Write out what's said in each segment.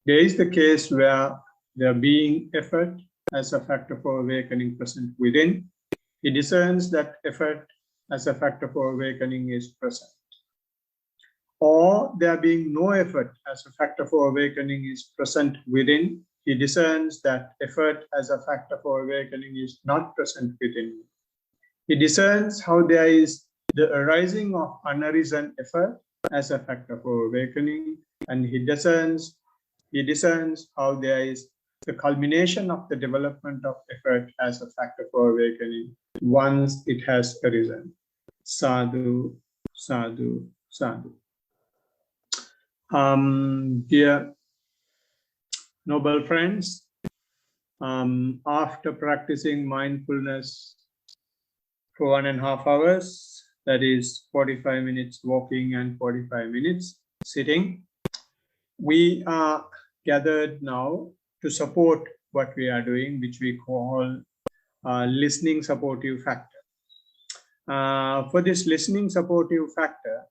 There is the case where there being effort as a factor for awakening present within. He discerns that effort as a factor for awakening is present. Or there being no effort as a factor for awakening is present within. He discerns that effort as a factor for awakening is not present within. He discerns how there is the arising of unarisen effort as a factor for awakening, and he discerns how there is the culmination of the development of effort as a factor for awakening once it has arisen. Sadhu, sadhu, sadhu. Dear noble friends, after practicing mindfulness for 1.5 hours, that is 45 minutes walking and 45 minutes sitting, we are gathered now to support what we are doing, which we call listening supportive factor. For this listening supportive factor,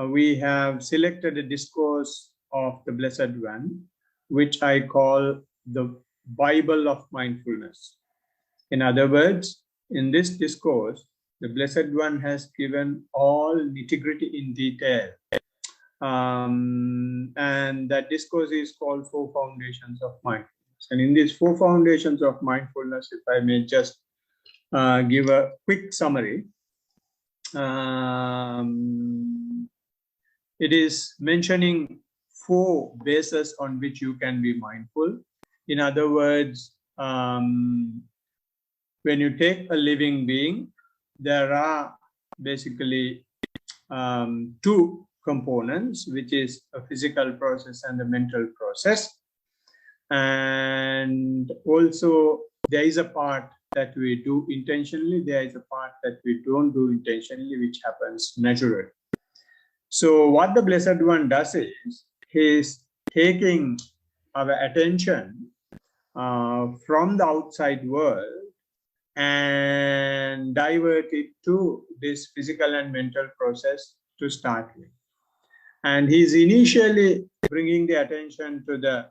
we have selected a discourse of the Blessed One, which I call the Bible of mindfulness. In other words, in this discourse, the Blessed One has given all nitty-gritty in detail. And that discourse is called Four Foundations of Mindfulness. And in these Four Foundations of Mindfulness, if I may just give a quick summary, it is mentioning 4 bases on which you can be mindful. In other words, when you take a living being, there are basically 2 components, which is a physical process and a mental process. And also there is a part that we do intentionally, there is a part that we don't do intentionally, which happens naturally. So what the Blessed One does is, he is taking our attention from the outside world and divert it to this physical and mental process to start with. And he's initially bringing the attention to the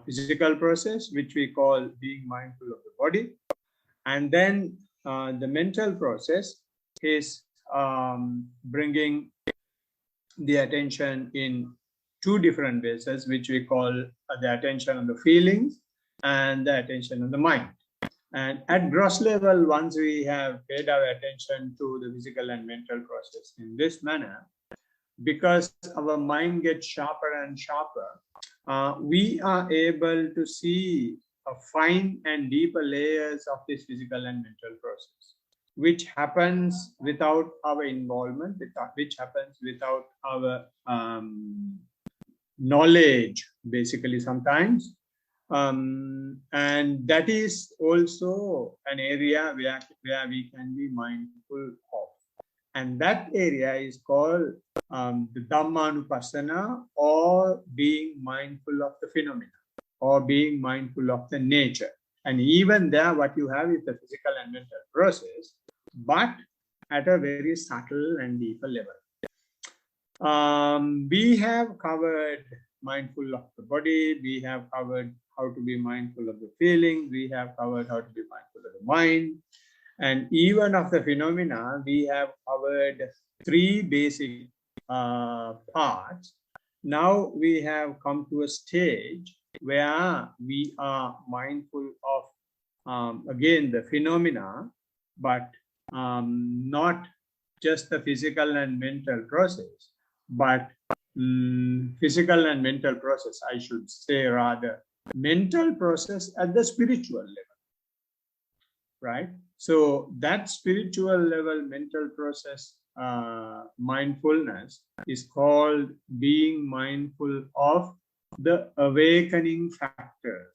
physical process, which we call being mindful of the body. And then the mental process is bringing the attention in 2 different bases, which we call the attention on the feelings and the attention on the mind. And at gross level, once we have paid our attention to the physical and mental process in this manner, because our mind gets sharper and sharper, we are able to see fine and deeper layers of this physical and mental process, which happens without our involvement, which happens without our knowledge, basically sometimes. And that is also an area where we can be mindful of. And that area is called the Dhammanupassana, or being mindful of the phenomena, or being mindful of the nature. And even there, what you have is the physical and mental process, but at a very subtle and deeper level. We have covered mindful of the body, we have covered how to be mindful of the feeling, we have covered how to be mindful of the mind, and even of the phenomena, we have covered 3 basic parts. Now we have come to a stage where we are mindful of, again, the phenomena, but not just the physical and mental process, but physical and mental process, I should say, rather mental process at the spiritual level, right? So that spiritual level mental process mindfulness is called being mindful of the awakening factors,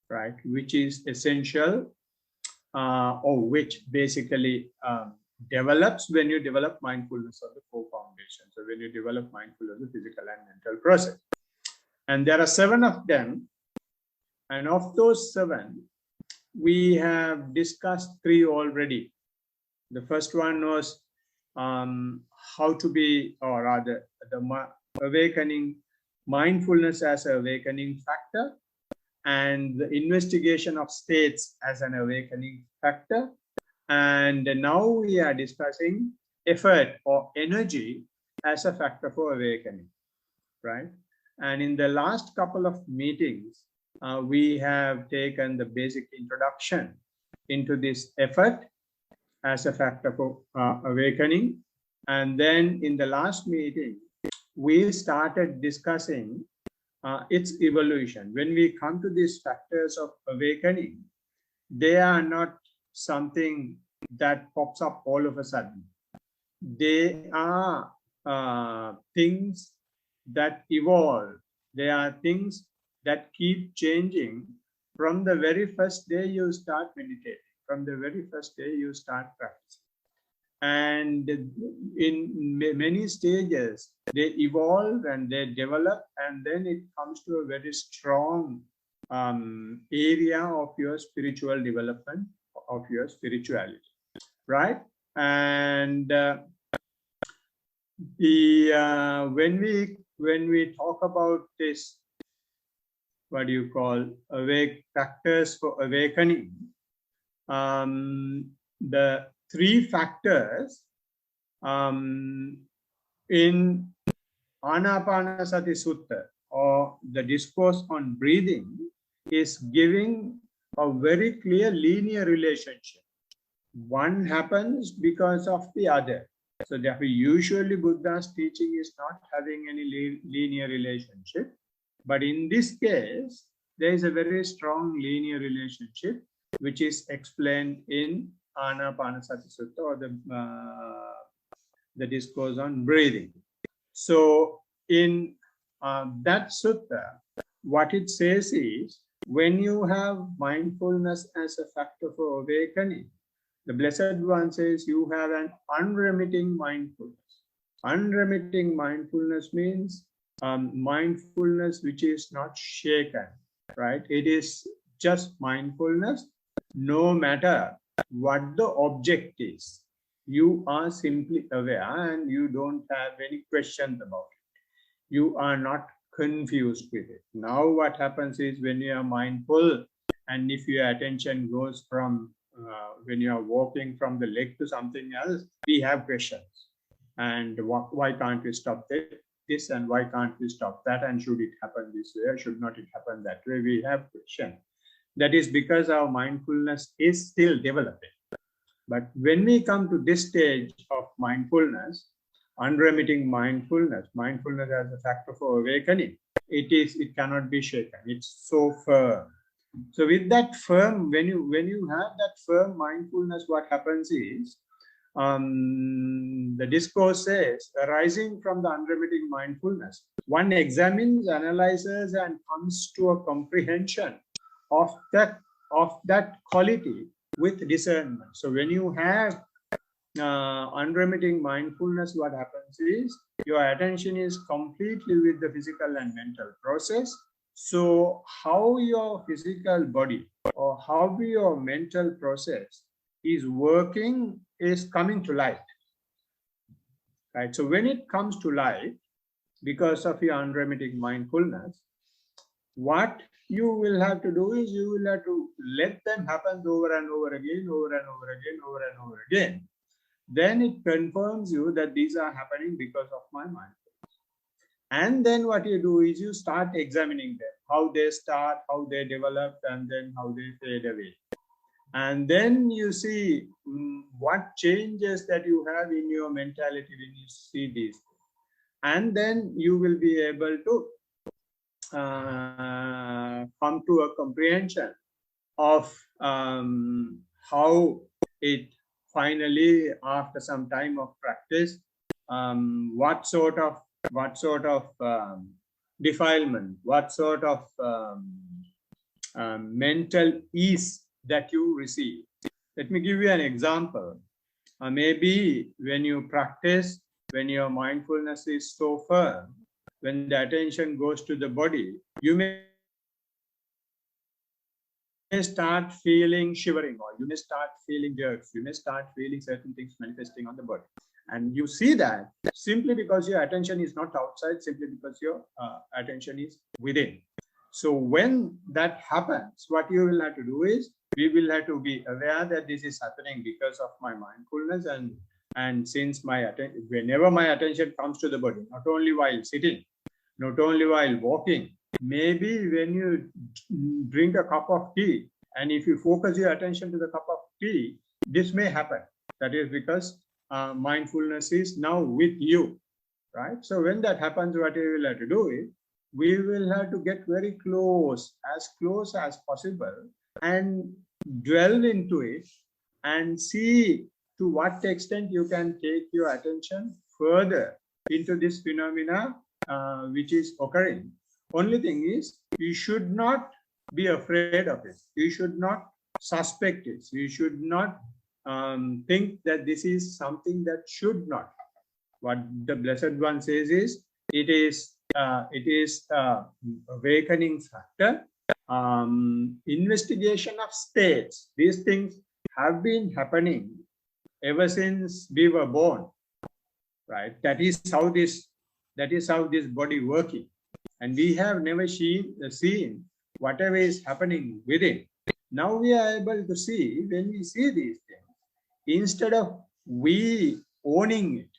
right? Which is essential, or which basically develops when you develop mindfulness of the 4 foundations, so when you develop mindfulness of the physical and mental process. And there are 7 of them, and of those 7, we have discussed 3 already. The first one was how to be, or rather the awakening mindfulness as an awakening factor, and the investigation of states as an awakening factor. And now we are discussing effort or energy as a factor for awakening, right? And in the last couple of meetings, we have taken the basic introduction into this effort as a factor for awakening. And then in the last meeting, we started discussing its evolution. When we come to these factors of awakening, they are not something that pops up all of a sudden. They are things that evolve. They are things that keep changing from the very first day you start meditating, from the very first day you start practicing. And in many stages, they evolve and they develop, and then it comes to a very strong area of your spiritual development, of your spirituality, right? And when we talk about this, what do you call, factors for awakening, the three factors in Anapanasati Sutta, or the discourse on breathing, is giving a very clear linear relationship. One happens because of the other. So therefore, usually Buddha's teaching is not having any linear relationship. But in this case, there is a very strong linear relationship, which is explained in Anapanasati Sutta, or the discourse on breathing. So in that sutta, what it says is, when you have mindfulness as a factor for awakening, the Blessed One says you have an unremitting mindfulness. Unremitting mindfulness means mindfulness which is not shaken, right? It is just mindfulness, no matter what the object is. You are simply aware and you don't have any questions about it. You are not confused with it. Now what happens is, when you are mindful, and if your attention goes from when you are walking from the leg to something else, we have questions. And why can't we stop this, and why can't we stop that, and should it happen this way, or should not it happen that way? We have questions. That is because our mindfulness is still developing. But when we come to this stage of mindfulness, unremitting mindfulness, mindfulness as a factor for awakening, it cannot be shaken. It's so firm. So with that firm, when you have that firm mindfulness, what happens is, the discourse says, arising from the unremitting mindfulness, one examines, analyzes, and comes to a comprehension of that quality with discernment. So when you have unremitting mindfulness, what happens is, your attention is completely with the physical and mental process. So how your physical body or how your mental process is working is coming to light, right? So when it comes to light, because of your unremitting mindfulness, what you will have to do is, you will have to let them happen over and over again, over and over again, over and over again. Then it confirms you that these are happening because of my mind. And then what you do is, you start examining them, how they start, how they develop, and then how they fade away. And then you see what changes that you have in your mentality when you see these. And then you will be able to come to a comprehension of how it finally, after some time of practice, what sort of defilement, what sort of mental ease that you receive. Let me give you an example. Maybe when you practice, when your mindfulness is so firm, when the attention goes to the body, you may start feeling shivering, or you may start feeling jerks, you may start feeling certain things manifesting on the body. And you see that simply because your attention is not outside, simply because your attention is within. So when that happens, what you will have to do is, we will have to be aware that this is happening because of my mindfulness, and since whenever my attention comes to the body, not only while sitting, not only while walking, maybe when you drink a cup of tea, and if you focus your attention to the cup of tea, this may happen. That is because mindfulness is now with you, right? So when that happens, what we will have to do is, we will have to get very close as possible, and dwell into it, and see to what extent you can take your attention further into this phenomena which is occurring. Only thing is, you should not be afraid of it. You should not suspect it. You should not think that this is something that should not. What the Blessed One says is, it is awakening factor, investigation of states. These things have been happening ever since we were born, right? That is how this body working, and we have never seen whatever is happening within. Now we are able to see. When we see these things, instead of we owning it,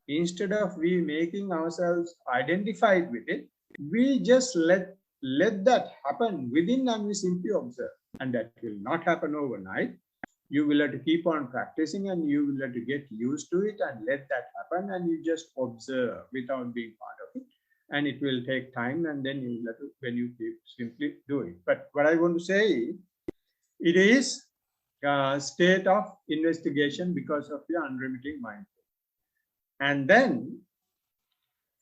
instead of we making ourselves identified with it, we just let that happen within, and we simply observe. And that will not happen overnight. You will have to keep on practicing, and you will have to get used to it and let that happen, and you just observe without being part of it. And it will take time, and then you will have to, when you keep simply do it. But what I want to say, it is a state of investigation because of your unremitting mind. And then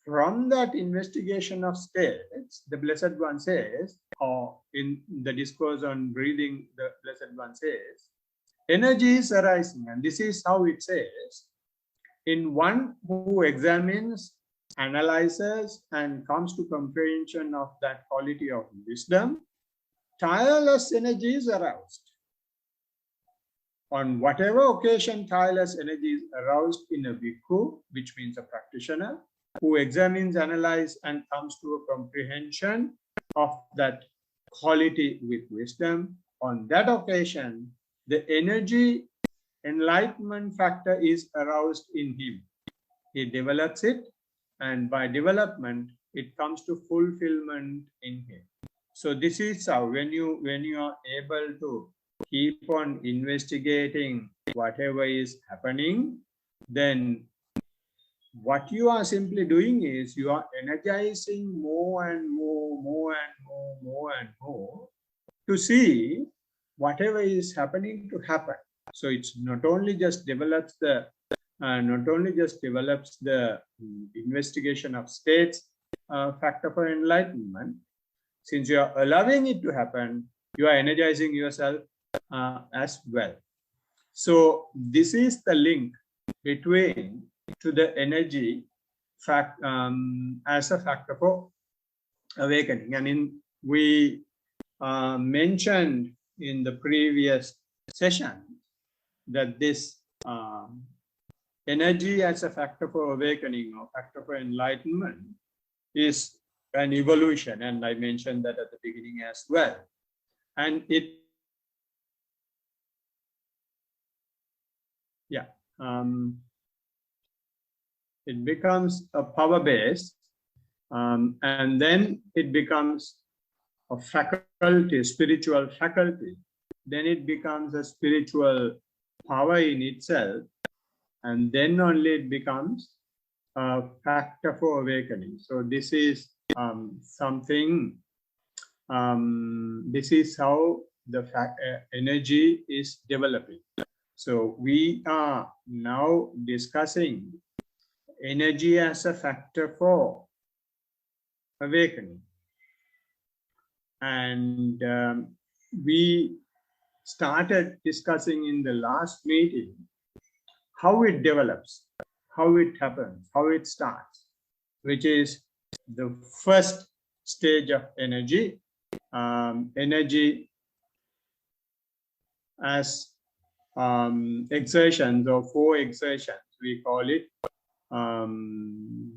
from that investigation of states, the Blessed One says, or in the discourse on breathing, the Blessed One says, energy is arising. And this is how it says, in one who examines, analyzes, and comes to comprehension of that quality of wisdom, tireless energy is aroused. On whatever occasion tireless energy is aroused in a bhikkhu, which means a practitioner, who examines, analyzes, and comes to a comprehension of that quality with wisdom, on that occasion, the energy enlightenment factor is aroused in him. He develops it, and by development, it comes to fulfillment in him. So this is how, when you are able to keep on investigating whatever is happening, then what you are simply doing is, you are energizing more and more to see whatever is happening to happen. So it's not only just develops the investigation of states factor for enlightenment. Since you are allowing it to happen, you are energizing yourself as well. So this is the link between to the energy as a factor for awakening. And we mentioned in the previous session that this energy as a factor for awakening or factor for enlightenment is an evolution, and I mentioned that at the beginning as well. And it becomes a power base, and then it becomes a faculty, spiritual faculty. Then it becomes a spiritual power in itself, and then only it becomes a factor for awakening. So this is something, this is how the energy is developing. So we are now discussing energy as a factor for awakening. And we started discussing in the last meeting how it develops, how it happens, how it starts, which is the first stage of energy, energy as exertions or 4 exertions, we call it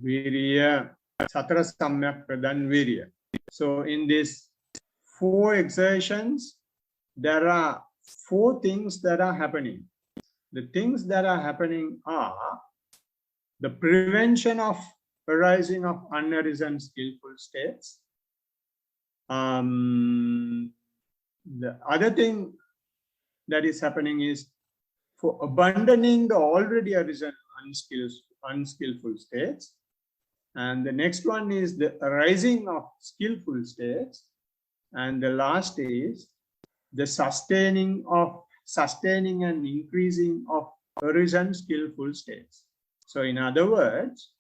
Virya, Satara Samyak Pradhan Virya. So in these 4 exertions, there are 4 things that are happening. The things that are happening are the prevention of arising of unarisen skillful states. The other thing that is happening is for abandoning the already arisen unskillful states. And the next one is the arising of skillful states. And the last is the sustaining and increasing of arisen skillful states. So in other words,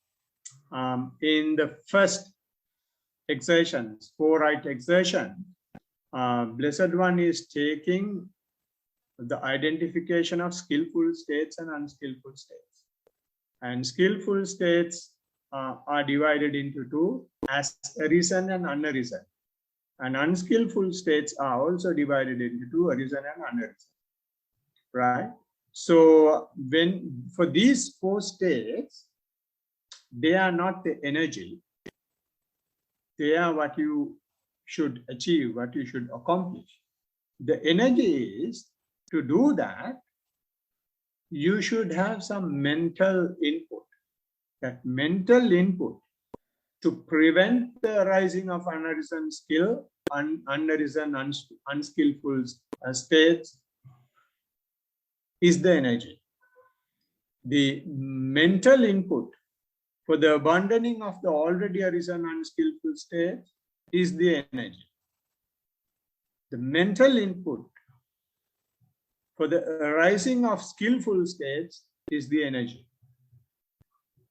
in the first exertions, 4 right exertion, Blessed One is taking the identification of skillful states and unskillful states. And skillful states are divided into 2 as arisen and unarisen. And unskillful states are also divided into 2, arisen and unarisen. Right? So when for these 4 states, they are not the energy. They are what you should achieve, what you should accomplish. The energy is to do that, you should have some mental input. That mental input to prevent the arising of unarisen unskillful states is the energy. The mental input for the abandoning of the already arisen unskillful state is the energy. The mental input for the arising of skillful states is the energy.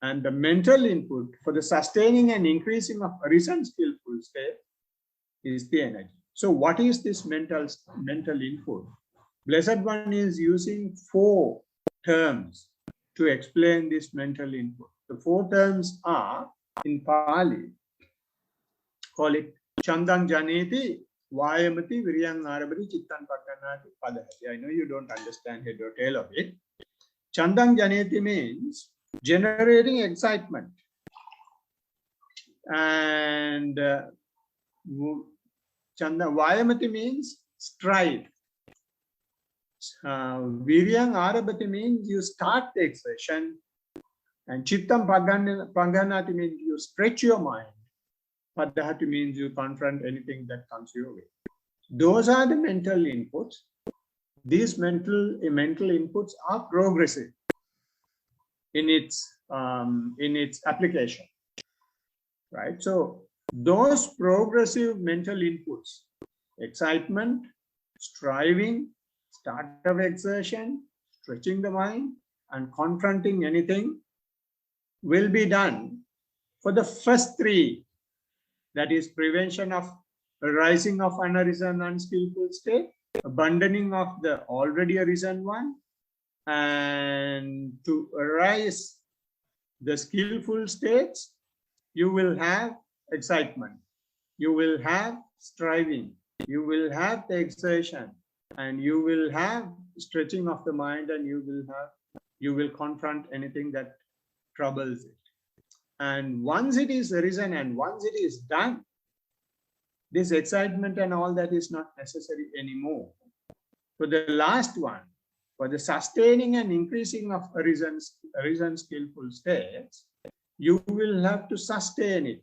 And the mental input for the sustaining and increasing of arisen skillful state is the energy. So what is this mental input? Blessed One is using 4 terms to explain this mental input. The 4 terms are, in Pali, call it Chandang Janeti, Vayamati, Viryang Arabari, Chittan Pakanati, Padahati. I know you don't understand the detail of it. Chandang Janeti means generating excitement. And Vayamati means strive. Viryang Arabati means you start the exertion. And Chittam Paganati means you stretch your mind. Padahati means you confront anything that comes your way. Those are the mental inputs. These mental inputs are progressive in its application, right? So those progressive mental inputs, excitement, striving, start of exertion, stretching the mind, and confronting anything, will be done for the first 3. That is prevention of arising of unarisen unskillful state, abandoning of the already arisen one, and to arise the skillful states, you will have excitement, you will have striving, you will have the exertion, and you will have stretching of the mind, and you will confront anything that troubles it. And once it is arisen and once it is done, this excitement and all that is not necessary anymore. For the last one, for the sustaining and increasing of arisen skillful states, you will have to sustain it.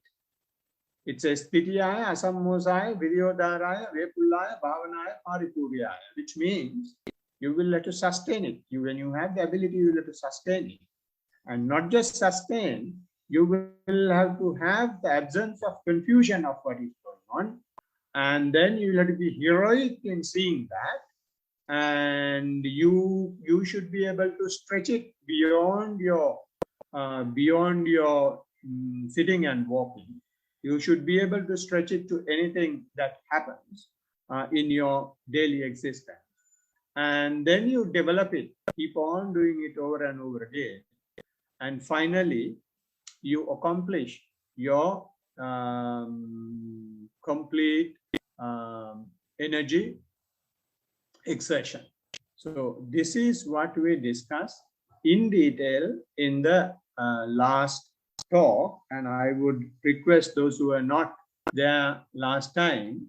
It says Titiyaya, Asammosaya, Viryodharaya, Vepullaya, Bhavanaya, Paripuryaya, which means you will have to sustain it. When you have the ability, you will have to sustain it. And not just sustain, you will have to have the absence of confusion of what is going on. And then you will have to be heroic in seeing that. And you should be able to stretch it beyond your sitting and walking. You should be able to stretch it to anything that happens in your daily existence. And then you develop it, keep on doing it over and over again. And finally, you accomplish your complete energy exertion. So this is what we discussed in detail in the last talk, and I would request those who are not there last time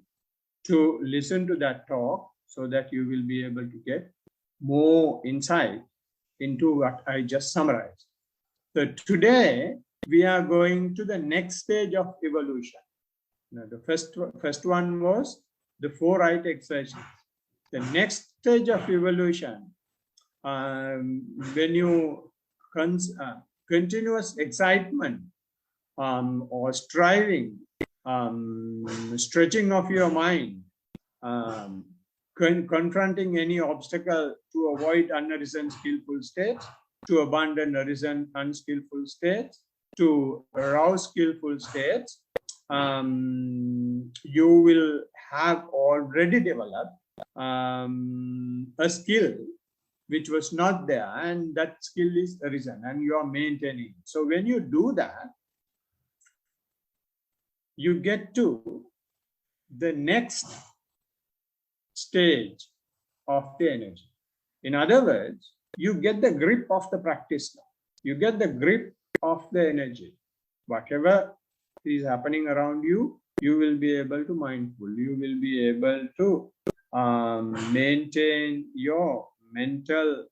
to listen to that talk so that you will be able to get more insight into what I just summarized. So today we are going to the next stage of evolution. Now, the first one was the 4 right exercises. The next stage of evolution, when you continuous excitement or striving, stretching of your mind, confronting any obstacle to avoid unarisen skillful states, to abandon arisen unskillful states, to arouse skillful states, you will have already developed a skill which was not there, and that skill is arisen and you are maintaining. So when you do that, you get to the next stage of the energy. In other words, you get the grip of the practice now. You get the grip of the energy. Whatever is happening around you, you will be able to mindful. You will be able to maintain your mental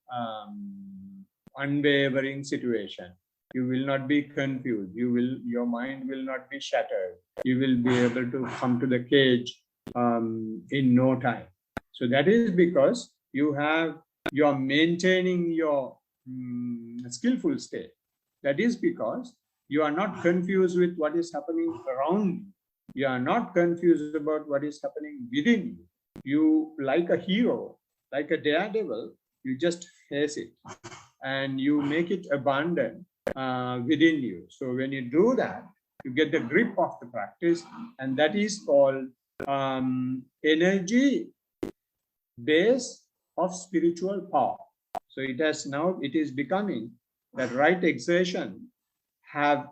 unwavering situation. You will not be confused. Your mind will not be shattered. You will be able to come to the cage in no time. So that is because you are maintaining your skillful state. That is because you are not confused with what is happening around you. You are not confused about what is happening within you. You, like a hero, like a daredevil, you just face it and you make it abundant within you. So when you do that, you get the grip of the practice, and that is called energy base of spiritual power. So it is becoming that right exertion have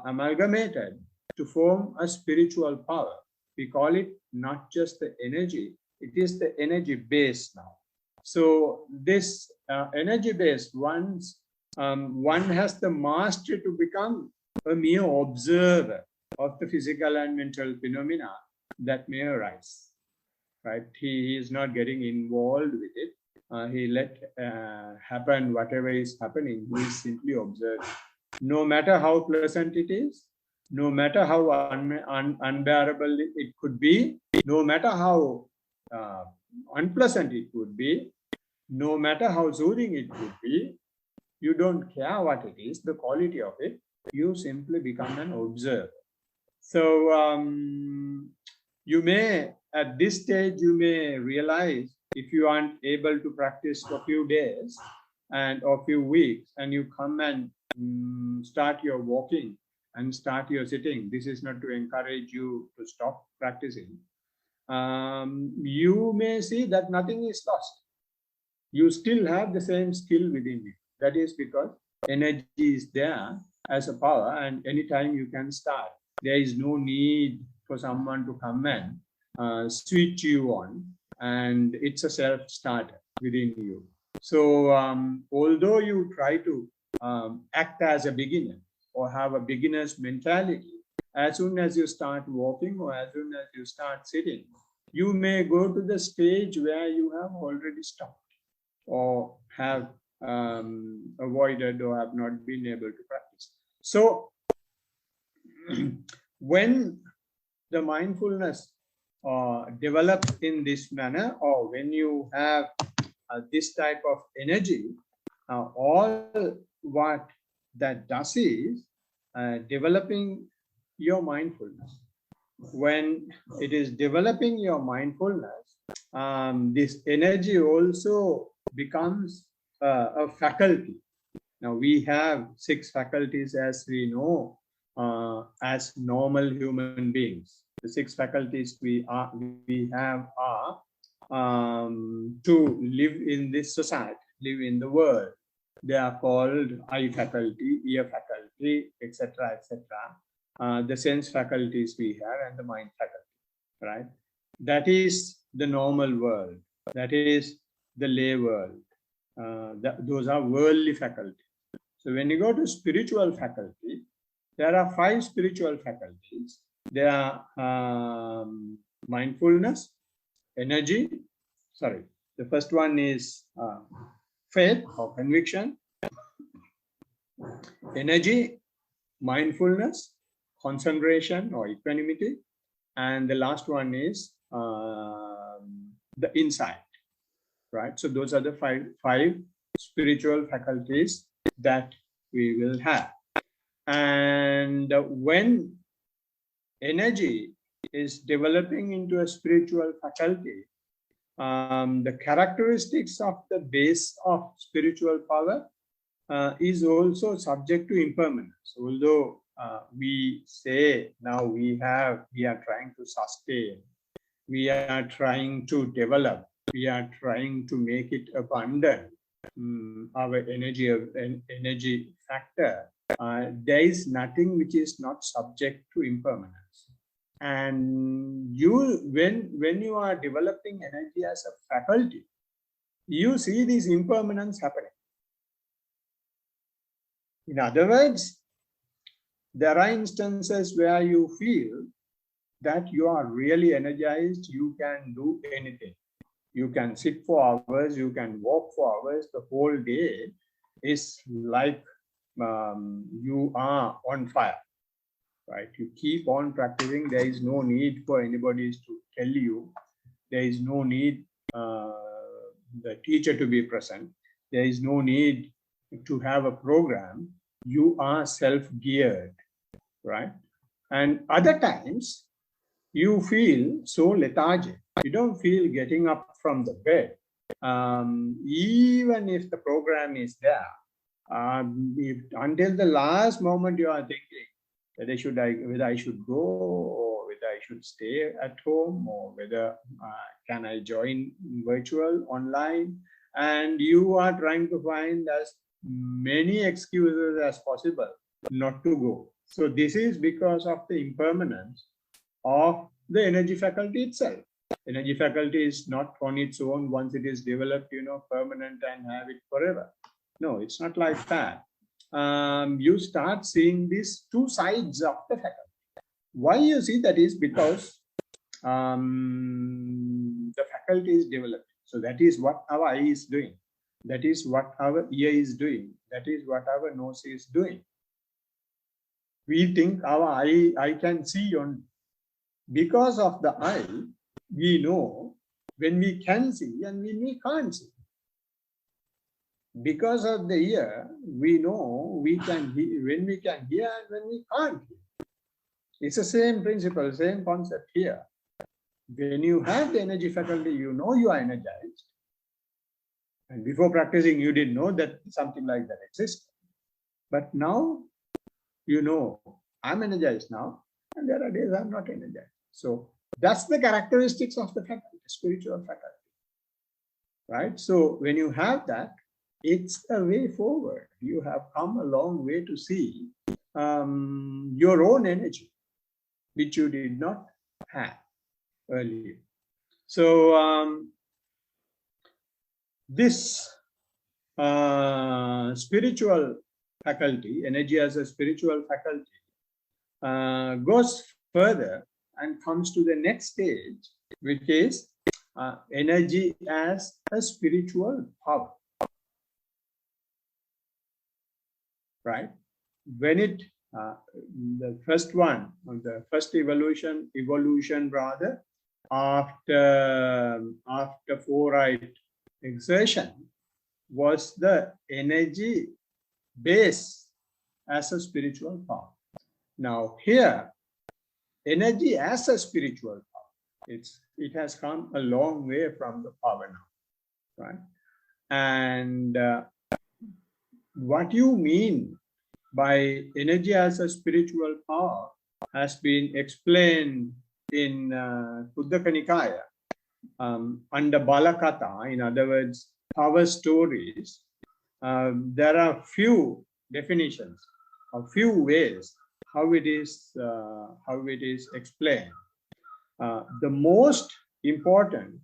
amalgamated to form a spiritual power. We call it not just the energy, it is the energy base now. So this energy base, once one has the mastery to become a mere observer of the physical and mental phenomena that may arise, right? He is not getting involved with it. He let happen whatever is happening. He is simply observing. No matter how pleasant it is, no matter how unbearable it could be, no matter how unpleasant it would be, no matter how soothing it would be, you don't care what it is, the quality of it, you simply become an observer. So you may, at this stage, you may realize if you aren't able to practice for a few days or a few weeks, and you come and start your walking and start your sitting, this is not to encourage you to stop practicing. You may see that nothing is lost. You still have the same skill within you. That is because energy is there as a power, and anytime you can start. There is no need for someone to come and switch you on, and it's a self-starter within you. So although you try to act as a beginner or have a beginner's mentality, as soon as you start walking or as soon as you start sitting, you may go to the stage where you have already stopped or have avoided or have not been able to practice. So when the mindfulness develops in this manner, or when you have this type of energy, all what that does is developing your mindfulness. When it is developing your mindfulness, this energy also becomes a faculty. Now we have 6 faculties, as we know, as normal human beings. The 6 faculties we have are to live in this society, live in the world. They are called eye faculty, ear faculty, etc., etc. The sense faculties we have, and the mind faculty, right? That is the normal world. That is the lay world. Those are worldly faculties. So when you go to spiritual faculty, there are 5 spiritual faculties. There are mindfulness, energy. Sorry, the first one is faith or conviction, energy, mindfulness, concentration or equanimity, and the last one is the insight. Right. So those are the five spiritual faculties that we will have. And when energy is developing into a spiritual faculty, the characteristics of the base of spiritual power is also subject to impermanence. Although we say now we are trying to sustain, we are trying to develop, we are trying to make it abundant, our energy factor. There is nothing which is not subject to impermanence. And when you are developing energy as a faculty, you see this impermanence happening. In other words, there are instances where you feel that you are really energized, you can do anything. You can sit for hours, you can walk for hours. The whole day is like you are on fire, right? You keep on practicing. There is no need for anybody to tell you. There is no need the teacher to be present. There is no need to have a program. You are self-geared, right? And other times, you feel so lethargic. You don't feel getting up from the bed. Even if the program is there, until the last moment you are thinking whether I should go, or whether I should stay at home, or whether can I join virtual online, and you are trying to find as many excuses as possible not to go. So this is because of the impermanence of the energy faculty itself. Energy faculty is not on its own, once it is developed, permanent and have it forever. No, it's not like that. You start seeing these two sides of the faculty. Why you see that is because the faculty is developed. So that is what our eye is doing. That is what our ear is doing. That is what our nose is doing. We think our eye can see on. Because of the eye, we know when we can see and when we can't see. Because of the ear, we know we can hear, when we can hear and when we can't hear. It's the same principle, same concept here. When you have the energy faculty, you know you are energized. And before practicing, you didn't know that something like that exists. But now, you know, I'm energized now, and there are days I'm not energized. So that's the characteristics of the faculty, spiritual faculty. Right? So when you have that, it's a way forward. You have come a long way to see your own energy, which you did not have earlier. So this spiritual faculty, energy as a spiritual faculty, goes further and comes to the next stage, which is energy as a spiritual power. Right? When it, the first one, the first evolution rather, after foreright exertion, was the energy base as a spiritual power. Now here, energy as a spiritual power, it has come a long way from the power now, right? And what you mean by energy as a spiritual power has been explained in Kuddaka Nikaya under Balakatha, in other words, power stories. There are few definitions, a few ways how it is explained. The most important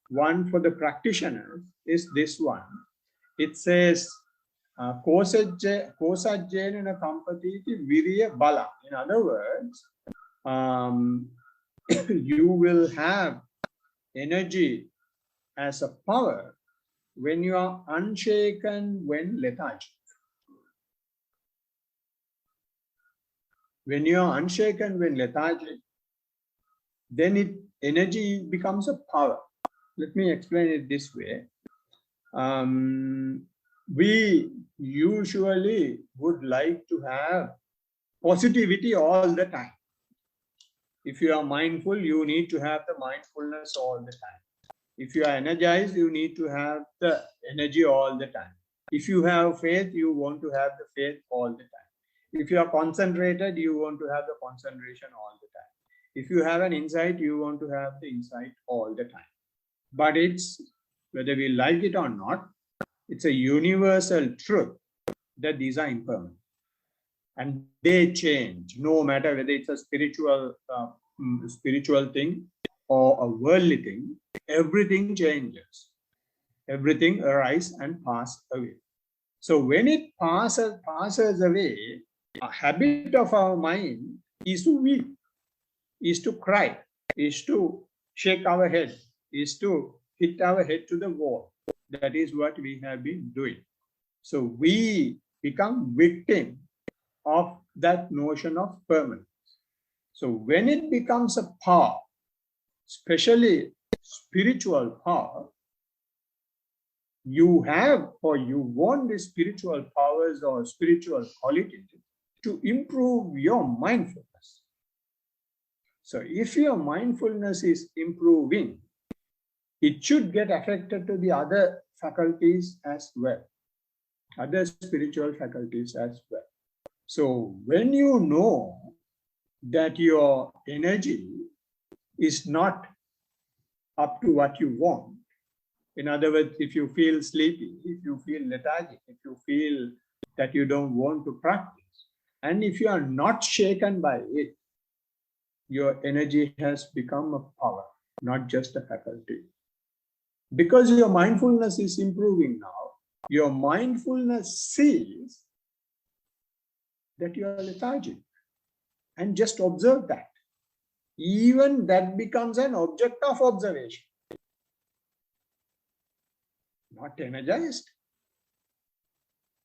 one for the practitioners is this one. it says, Kosajjena kampatiti virya bala. In other words, you will have energy as a power when you are unshaken, when lethargic. When you are unshaken, when lethargic, then energy becomes a power. Let me explain it this way. We usually would like to have positivity all the time. If you are mindful, you need to have the mindfulness all the time. If you are energized, you need to have the energy all the time. If you have faith, you want to have the faith all the time. If you are concentrated, you want to have the concentration all the time. If you have an insight, you want to have the insight all the time. But it's, whether we like it or not, it's a universal truth that these are impermanent. And they change, no matter whether it's a spiritual thing or a worldly thing. Everything changes. Everything arises and passes away. So when it passes away, a habit of our mind is to weep, is to cry, is to shake our head, is to hit our head to the wall. That is what we have been doing. So we become victim of that notion of permanence. So when it becomes a power, especially spiritual power, you have or you want the spiritual powers or spiritual quality to improve your mindfulness. So if your mindfulness is improving, it should get affected to the other faculties as well, other spiritual faculties as well. So when you know that your energy is not up to what you want, in other words, if you feel sleepy, if you feel lethargic, if you feel that you don't want to practice, and if you are not shaken by it, your energy has become a power, not just a faculty. Because your mindfulness is improving now, your mindfulness sees that you are lethargic and just observe that. Even that becomes an object of observation. Not energized.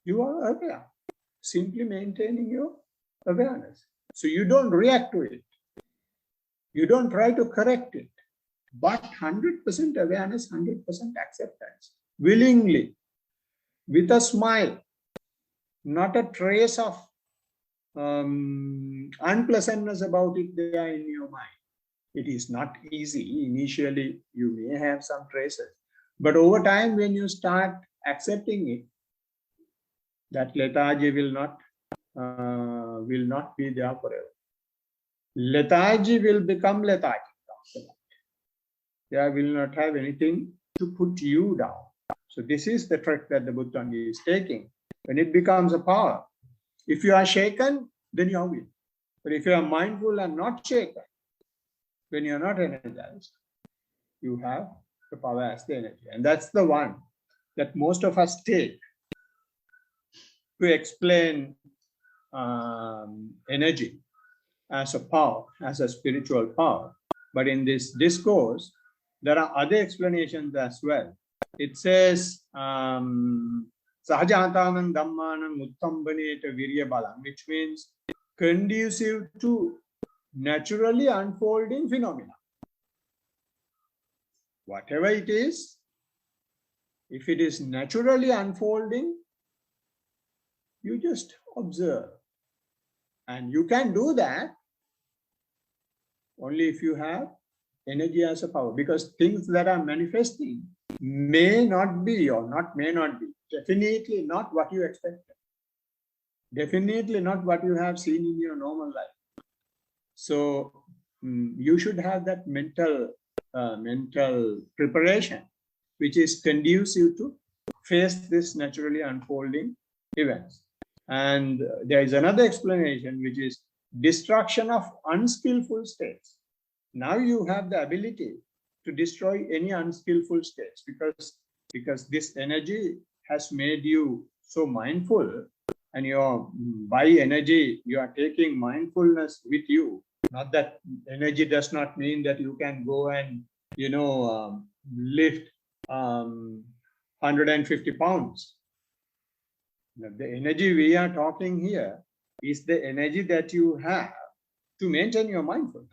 You are aware, simply maintaining your awareness. So you don't react to it. You don't try to correct it, but 100% awareness, 100% acceptance, willingly, with a smile, not a trace of unpleasantness about it there in your mind. It is not easy. Initially, you may have some traces, but over time, when you start accepting it, that lethargy will not be there forever. Lethargy will become lethargic after that. There will not have anything to put you down. So this is the trick that the Buddha is taking. When it becomes a power, if you are shaken, then you are weak. But if you are mindful and not shaken, when you are not energized, you have the power as the energy. And that's the one that most of us take to explain energy as a power, as a spiritual power. But in this discourse, there are other explanations as well. It says, Sahajantanam Dhammanam Uttambaneta Virya Balam, which means conducive to naturally unfolding phenomena. Whatever it is, if it is naturally unfolding, you just observe. And you can do that only if you have energy as a power, because things that are manifesting may not be, or may not be, definitely not what you expected. Definitely not what you have seen in your normal life. So you should have that mental preparation, which is conducive to face this naturally unfolding events. And there is another explanation, which is destruction of unskillful states. Now you have the ability to destroy any unskillful states, because this energy has made you so mindful, and your by energy, you are taking mindfulness with you. Not that energy does not mean that you can go and, lift 150 pounds. The energy we are talking here is the energy that you have to maintain your mindfulness.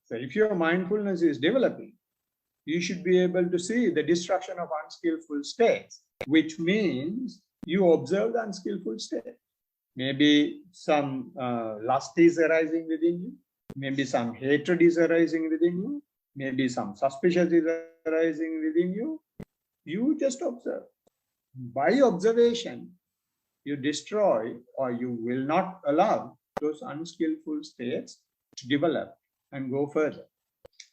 So if your mindfulness is developing, you should be able to see the destruction of unskillful states, which means you observe the unskillful state. Maybe some lust is arising within you, maybe some hatred is arising within you, maybe some suspicion is arising within you. You just observe. By observation, you destroy, or you will not allow those unskillful states to develop and go further.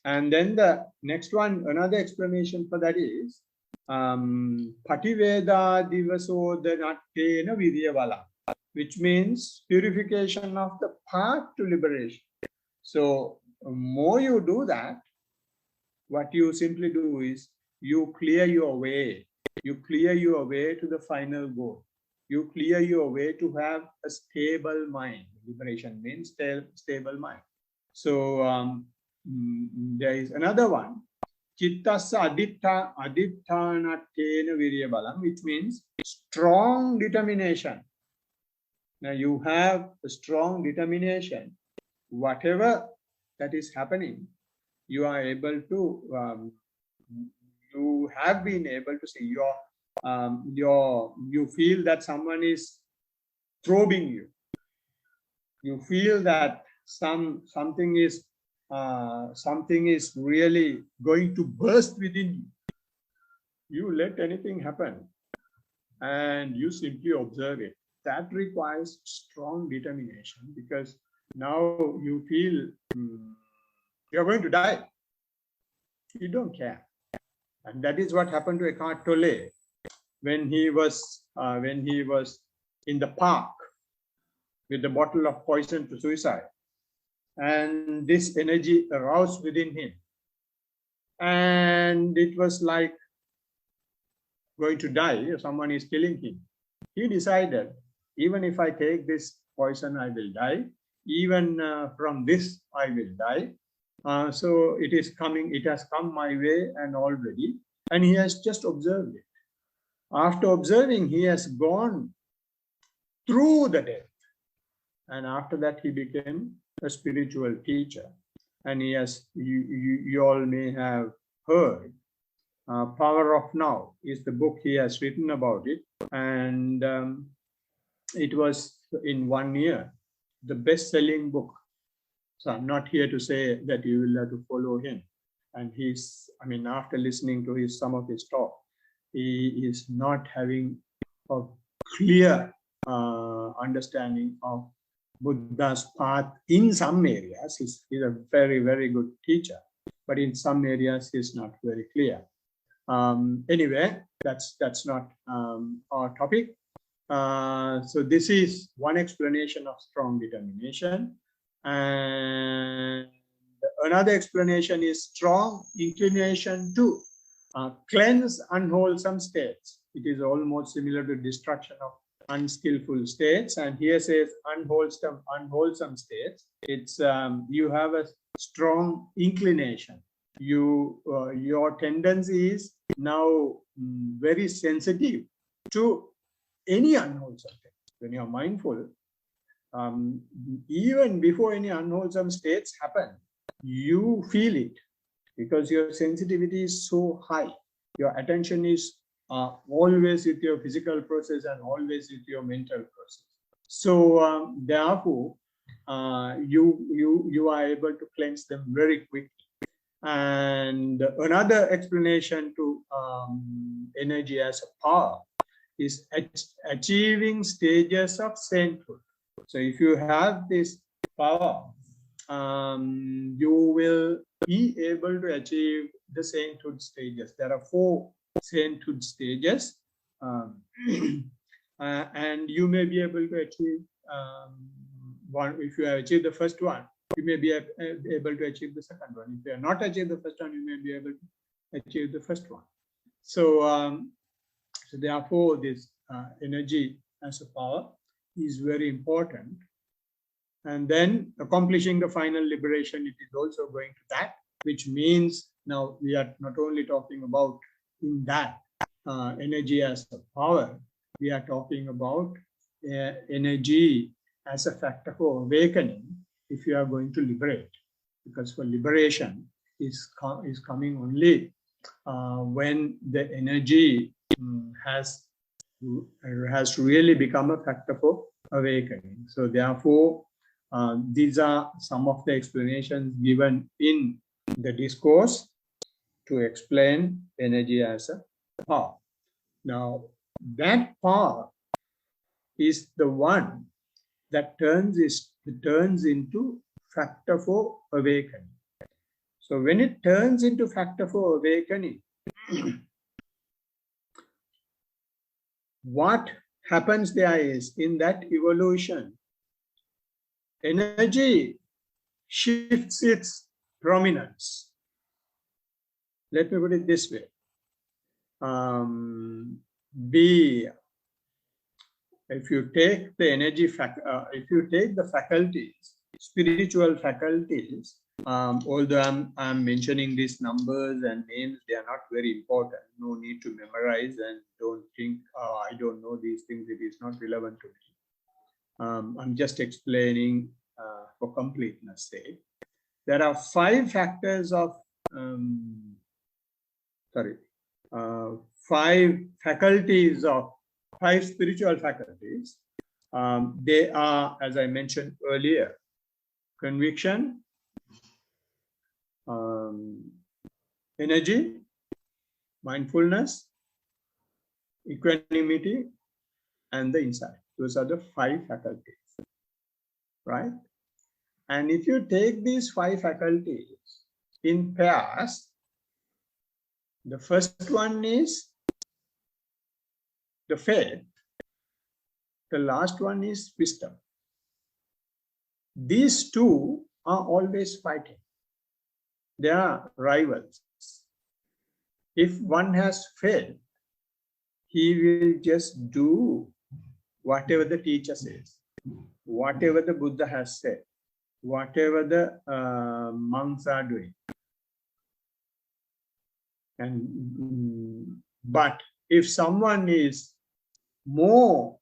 And then the next one, another explanation for that is Pativeda Divasodanattena Viryavala, which means purification of the path to liberation. So more you do that, what you simply do is you clear your way. You clear your way to the final goal. You clear your way to have a stable mind. Liberation means stable mind. So there is another one, Chittassa Aditthanattena Viryabalam, which means strong determination. Now you have a strong determination. Whatever that is happening, you are able to, you have been able to see you feel that someone is probing you. You feel that something is really going to burst within you. You let anything happen and you simply observe it. That requires strong determination, because now you feel you're going to die. You don't care. And that is what happened to Eckhart Tolle when he was in the park with a bottle of poison to suicide. And this energy aroused within him. And it was like going to die, or someone is killing him. He decided, even if I take this poison, I will die. Even from this, I will die. So it has come my way and already. And he has just observed it. After observing, he has gone through the death. And after that, he became a spiritual teacher. And he has, you all may have heard, Power of Now is the book he has written about it. And it was in 1 year, the best-selling book. So I'm not here to say that you will have to follow him. And after listening to some of his talk, he is not having a clear understanding of Buddha's path in some areas. He's a very, very good teacher, but in some areas he's not very clear. Anyway, that's not our topic. So this is one explanation of strong determination. And another explanation is strong inclination to cleanse unwholesome states. It is almost similar to destruction of unskillful states. And here says unwholesome states. It's you have a strong inclination. Your tendency is now very sensitive to any unwholesome thing. When you're mindful, even before any unwholesome states happen, you feel it, because your sensitivity is so high. Your attention is always with your physical process and always with your mental process. So therefore, you are able to cleanse them very quickly. And another explanation to energy as a power is achieving stages of sainthood. So if you have this power, you will be able to achieve the sainthood stages. There are 4 sainthood stages, and you may be able to achieve one. If you have achieved the first one, you may be able to achieve the second one. If you have not achieved the first one, you may be able to achieve the first one. So So therefore, this energy as a power is very important. And then accomplishing the final liberation, it is also going to that, which means now we are not only talking about in that energy as a power, we are talking about energy as a factor for awakening if you are going to liberate. Because for liberation is coming only when the energy has really become a factor for awakening. So therefore, these are some of the explanations given in the discourse to explain energy as a power. Now, that power is the one that turns into factor for awakening. So when it turns into factor for awakening, what happens there is, in that evolution, energy shifts its prominence. Let me put it this way. If you take the energy, if you take the faculties, spiritual faculties, although I'm mentioning these numbers and names, they are not very important. No need to memorize, and don't think, oh, I don't know these things, it is not relevant to me. I'm just explaining for completeness sake. There are 5 factors of, 5 faculties of 5 spiritual faculties. They are, as I mentioned earlier, conviction, energy, mindfulness, equanimity, and the insight. Those are the 5 faculties, right? And if you take these 5 faculties in pairs, the first one is the faith, the last one is wisdom. These 2 are always fighting. They are rivals. If one has faith, he will just do whatever the teacher says, whatever the Buddha has said, whatever the monks are doing. But if someone is more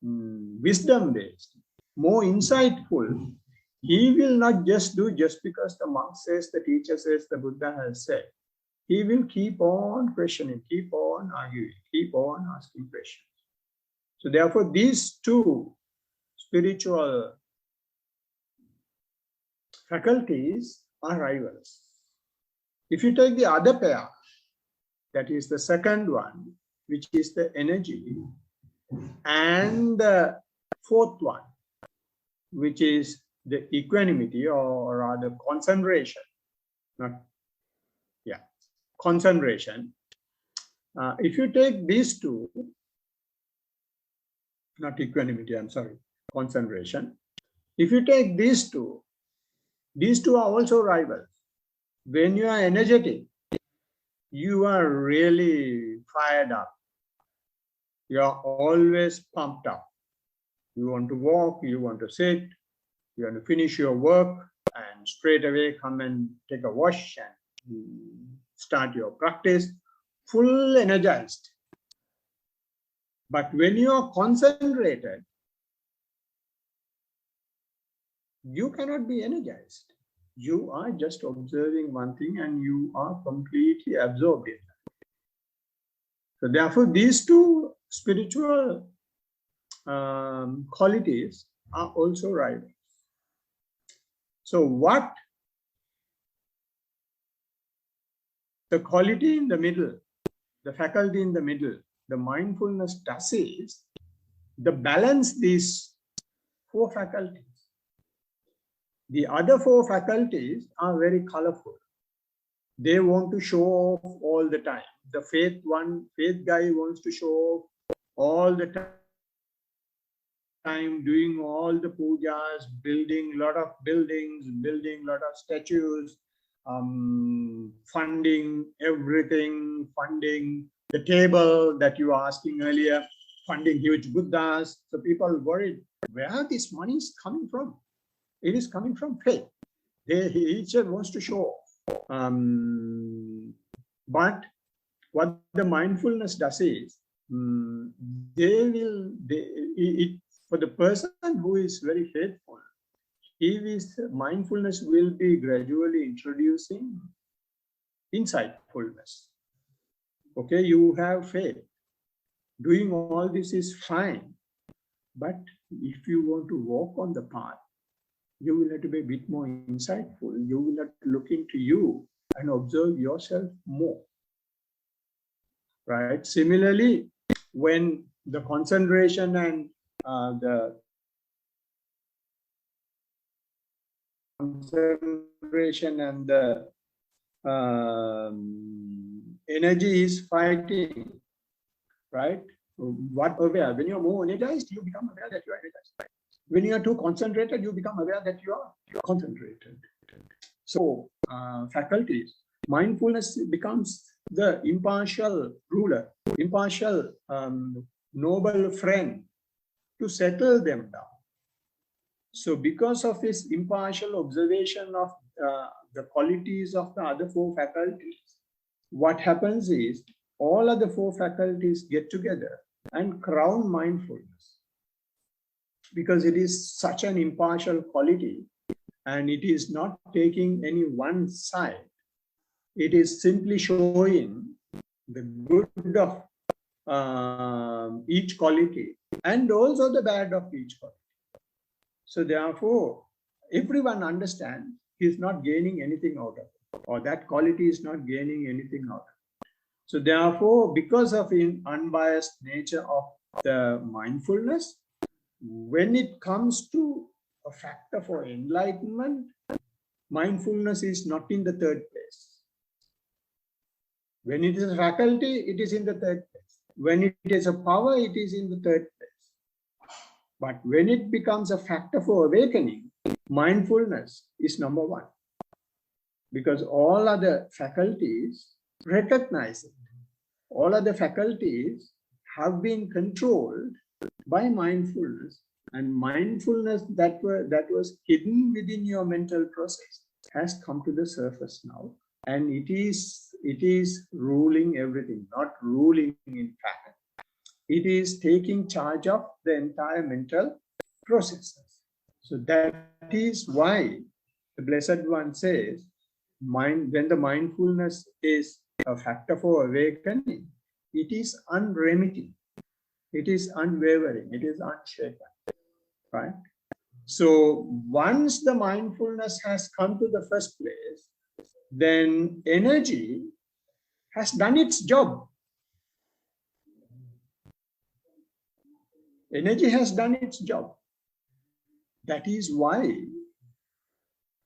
wisdom-based, more insightful, he will not just do just because the monk says, the teacher says, the Buddha has said. He will keep on questioning, keep on arguing, keep on asking questions. So therefore, these 2 spiritual faculties are rivals. If you take the other pair, that is the second one, which is the energy, and the 4th one, which is the equanimity, or rather concentration, concentration. If you take these 2, not equanimity, I'm sorry, concentration. If you take these 2 are also rivals. When you are energetic, you are really fired up. You are always pumped up. You want to walk, you want to sit, you want to finish your work, and straight away come and take a wash and start your practice, full energized. But when you are concentrated, you cannot be energized. You are just observing one thing and you are completely absorbed in that. So therefore, these 2 spiritual qualities are also rivals. So what the quality in the middle, the faculty in the middle, the mindfulness does is the balance these 4 faculties. The other 4 faculties are very colorful. They want to show off all the time. The faith guy wants to show off all the time, doing all the pujas, building a lot of buildings, building a lot of statues, funding everything, funding the table that you were asking earlier, funding huge Buddhas. So people worried where this money is coming from. It is coming from faith. Each wants to show. But what the mindfulness does is, for the person who is very faithful, mindfulness will be gradually introducing insightfulness. Okay, you have faith. Doing all this is fine. But if you want to walk on the path, you will have to be a bit more insightful. You will have to look into you and observe yourself more. Right? Similarly, when the concentration and the energy is fighting, right? What aware? When you're more energized, you become aware that you are energized. When you are too concentrated, you become aware that you are concentrated. So, faculties, mindfulness becomes the impartial ruler, impartial noble friend to settle them down. So because of this impartial observation of the qualities of the other four faculties, what happens is all other four faculties get together and crown mindfulness. Because it is such an impartial quality and it is not taking any one side. It is simply showing the good of each quality and also the bad of each quality. So therefore, everyone understands he is not gaining anything out of it, or that quality is not gaining anything out of it. So therefore, because of the unbiased nature of the mindfulness, when it comes to a factor for enlightenment, mindfulness is not in the third place. When it is a faculty, it is in the third place. When it is a power, it is in the third place. But when it becomes a factor for awakening, mindfulness is number one. Because all other faculties recognize it. All other faculties have been controlled by mindfulness. And mindfulness that was hidden within your mental process has come to the surface now. And it is ruling everything, not ruling in fact. It is taking charge of the entire mental processes. So that is why the Blessed One says, when the mindfulness is a factor for awakening, it is unremitting, it is unwavering, it is unshaken, right? So once the mindfulness has come to the first place, then energy has done its job. Energy has done its job. That is why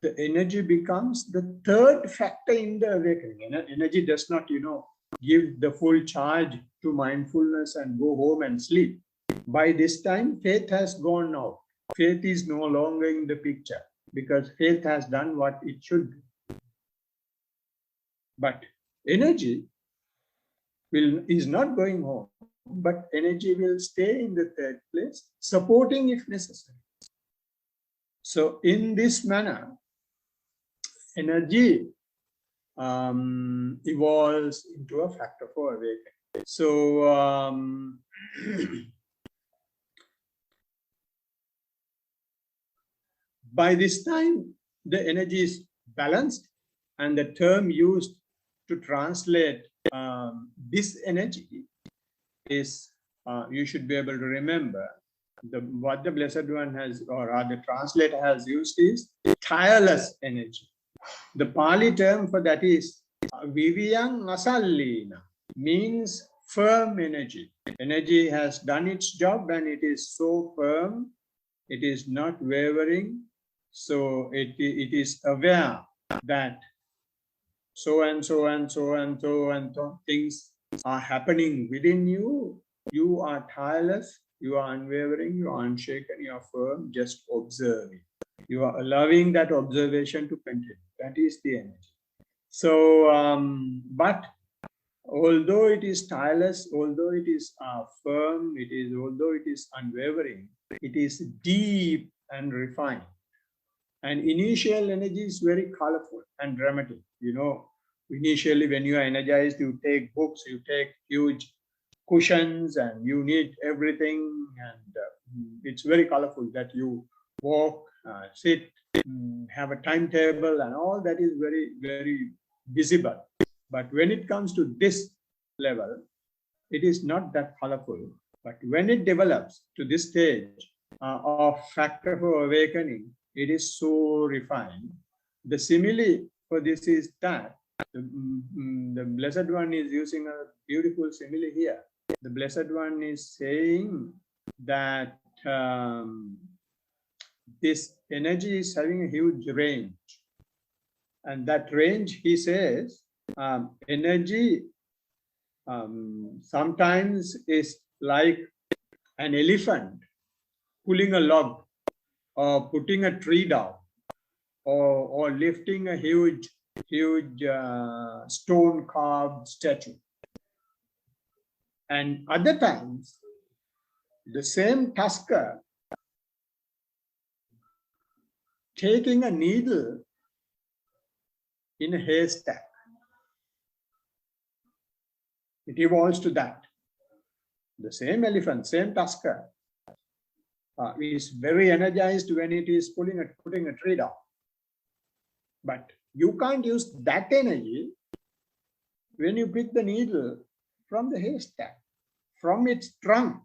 the energy becomes the third factor in the awakening. Energy does not, give the full charge to mindfulness and go home and sleep. By this time, faith has gone out. Faith is no longer in the picture because faith has done what it should do. But energy is not going home, but energy will stay in the third place, supporting if necessary. So in this manner, energy evolves into a factor for awakening. So by this time, the energy is balanced, and the term used to translate this energy is, you should be able to remember, what the Blessed One has, or the translator has used is tireless energy. The Pali term for that is Viviyang Asallina, means firm energy. Energy has done its job and it is so firm, it is not wavering. So it is aware that so and so and so and so and so things are happening within you. You are tireless, you are unwavering, you are unshaken, you are firm, just observing. You are allowing that observation to continue. That is the energy. So, but although it is tireless, although it is firm, although it is unwavering, it is deep and refined. And initial energy is very colorful and dramatic. You know, initially when you are energized, you take books, you take huge cushions, and you need everything. And it's very colorful that you walk, sit, have a timetable, and all that is very, very visible. But when it comes to this level, it is not that colorful. But when it develops to this stage of factor for awakening, it is so refined. The simile for this is that the Blessed One is using a beautiful simile here. The Blessed One is saying that this energy is having a huge range. And that range, he says, energy sometimes is like an elephant pulling a log, or putting a tree down, or lifting a huge stone carved statue. And other times, the same tusker taking a needle in a haystack. It evolves to that. The same elephant, same tusker, is very energized when it is putting a tree down. But you can't use that energy when you pick the needle from the haystack, from its trunk.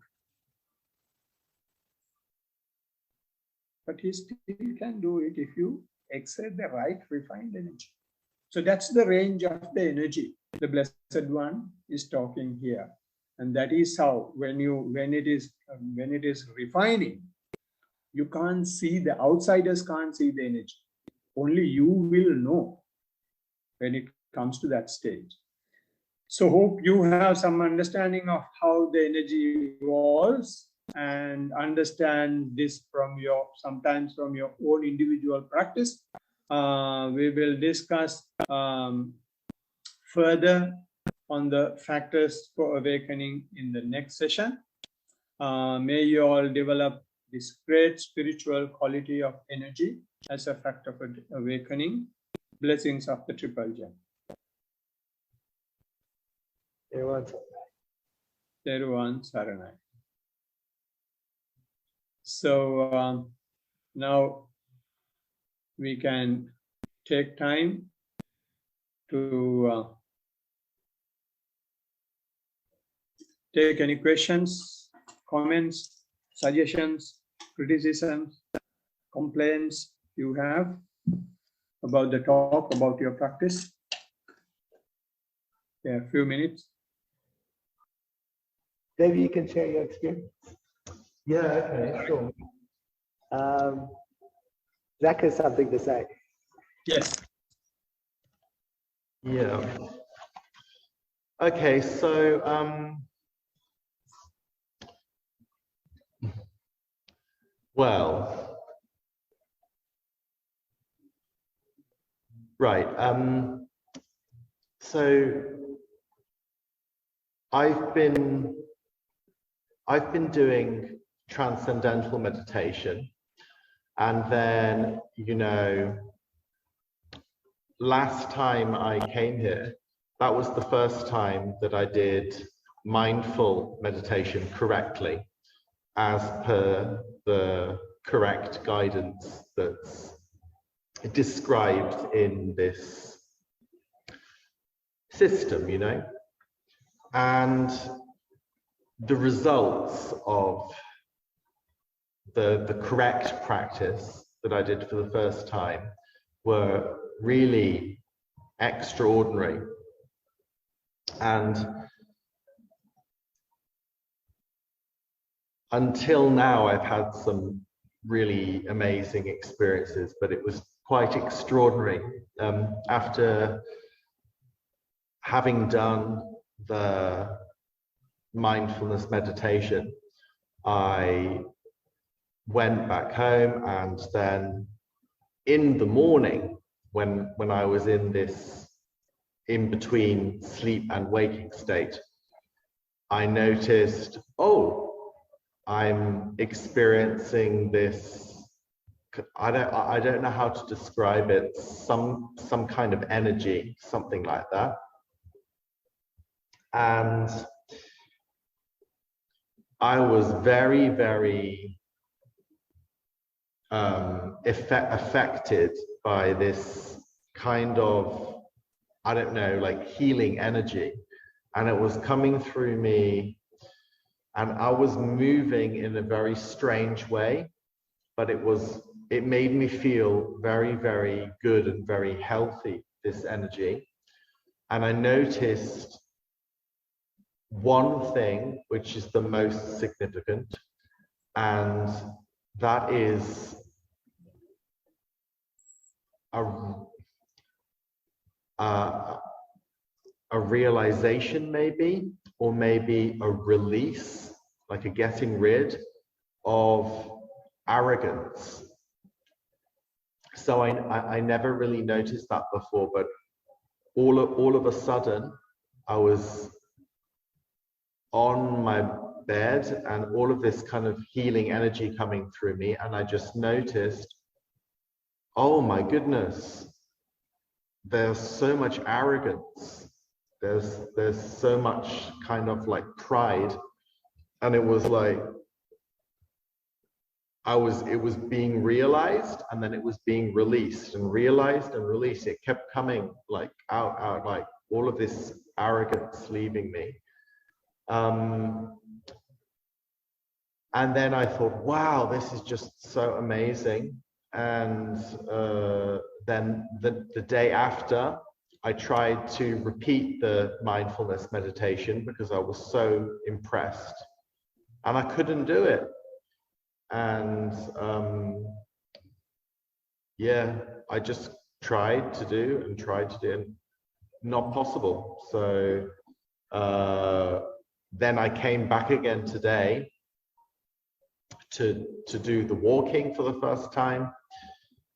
But he still can do it if you exert the right refined energy. So that's the range of the energy the Blessed One is talking here. And that is how, when it is refining, you can't see, the outsiders can't see the energy. Only you will know when it comes to that stage. So hope you have some understanding of how the energy evolves, and understand this sometimes from your own individual practice. We will discuss further on the factors for awakening in the next session. May you all develop this great spiritual quality of energy as a factor for awakening. Blessings of the Triple Gem. Teruvan Saranai. So now we can take time to take any questions, comments, suggestions, criticisms, complaints you have about the talk, about your practice. Yeah, a few minutes. Maybe you can share your experience. Yeah, okay, sure. Zach has something to say. Yes. Yeah. Okay, so well, right. So I've been doing transcendental meditation, and then, you know, last time I came here, that was the first time that I did mindful meditation correctly, as per the correct guidance that's described in this system, you know. And the results of the correct practice that I did for the first time were really extraordinary. And until now, I've had some really amazing experiences, but it was quite extraordinary. After having done the mindfulness meditation, I went back home, and then in the morning, when I was in this in between sleep and waking state, I noticed, oh, I'm experiencing this. I don't know how to describe it. Some kind of energy, something like that. And I was very, very affected by this kind of, I don't know, like healing energy. And it was coming through me, and I was moving in a very strange way, but it made me feel very, very good and very healthy, this energy. And I noticed one thing, which is the most significant, and that is a realization, maybe, or maybe a release, like a getting rid of arrogance. So I never really noticed that before, but all of a sudden I was on my bed and all of this kind of healing energy coming through me, and I just noticed, oh my goodness, there's so much arrogance, there's so much kind of like pride. And it was like it was being realized, and then it was being released, and realized and released. It kept coming like out, like all of this arrogance leaving me. And then I thought, wow, this is just so amazing. And then the day after, I tried to repeat the mindfulness meditation because I was so impressed, and I couldn't do it. And yeah, I just tried to do and not possible. So then I came back again today to do the walking for the first time,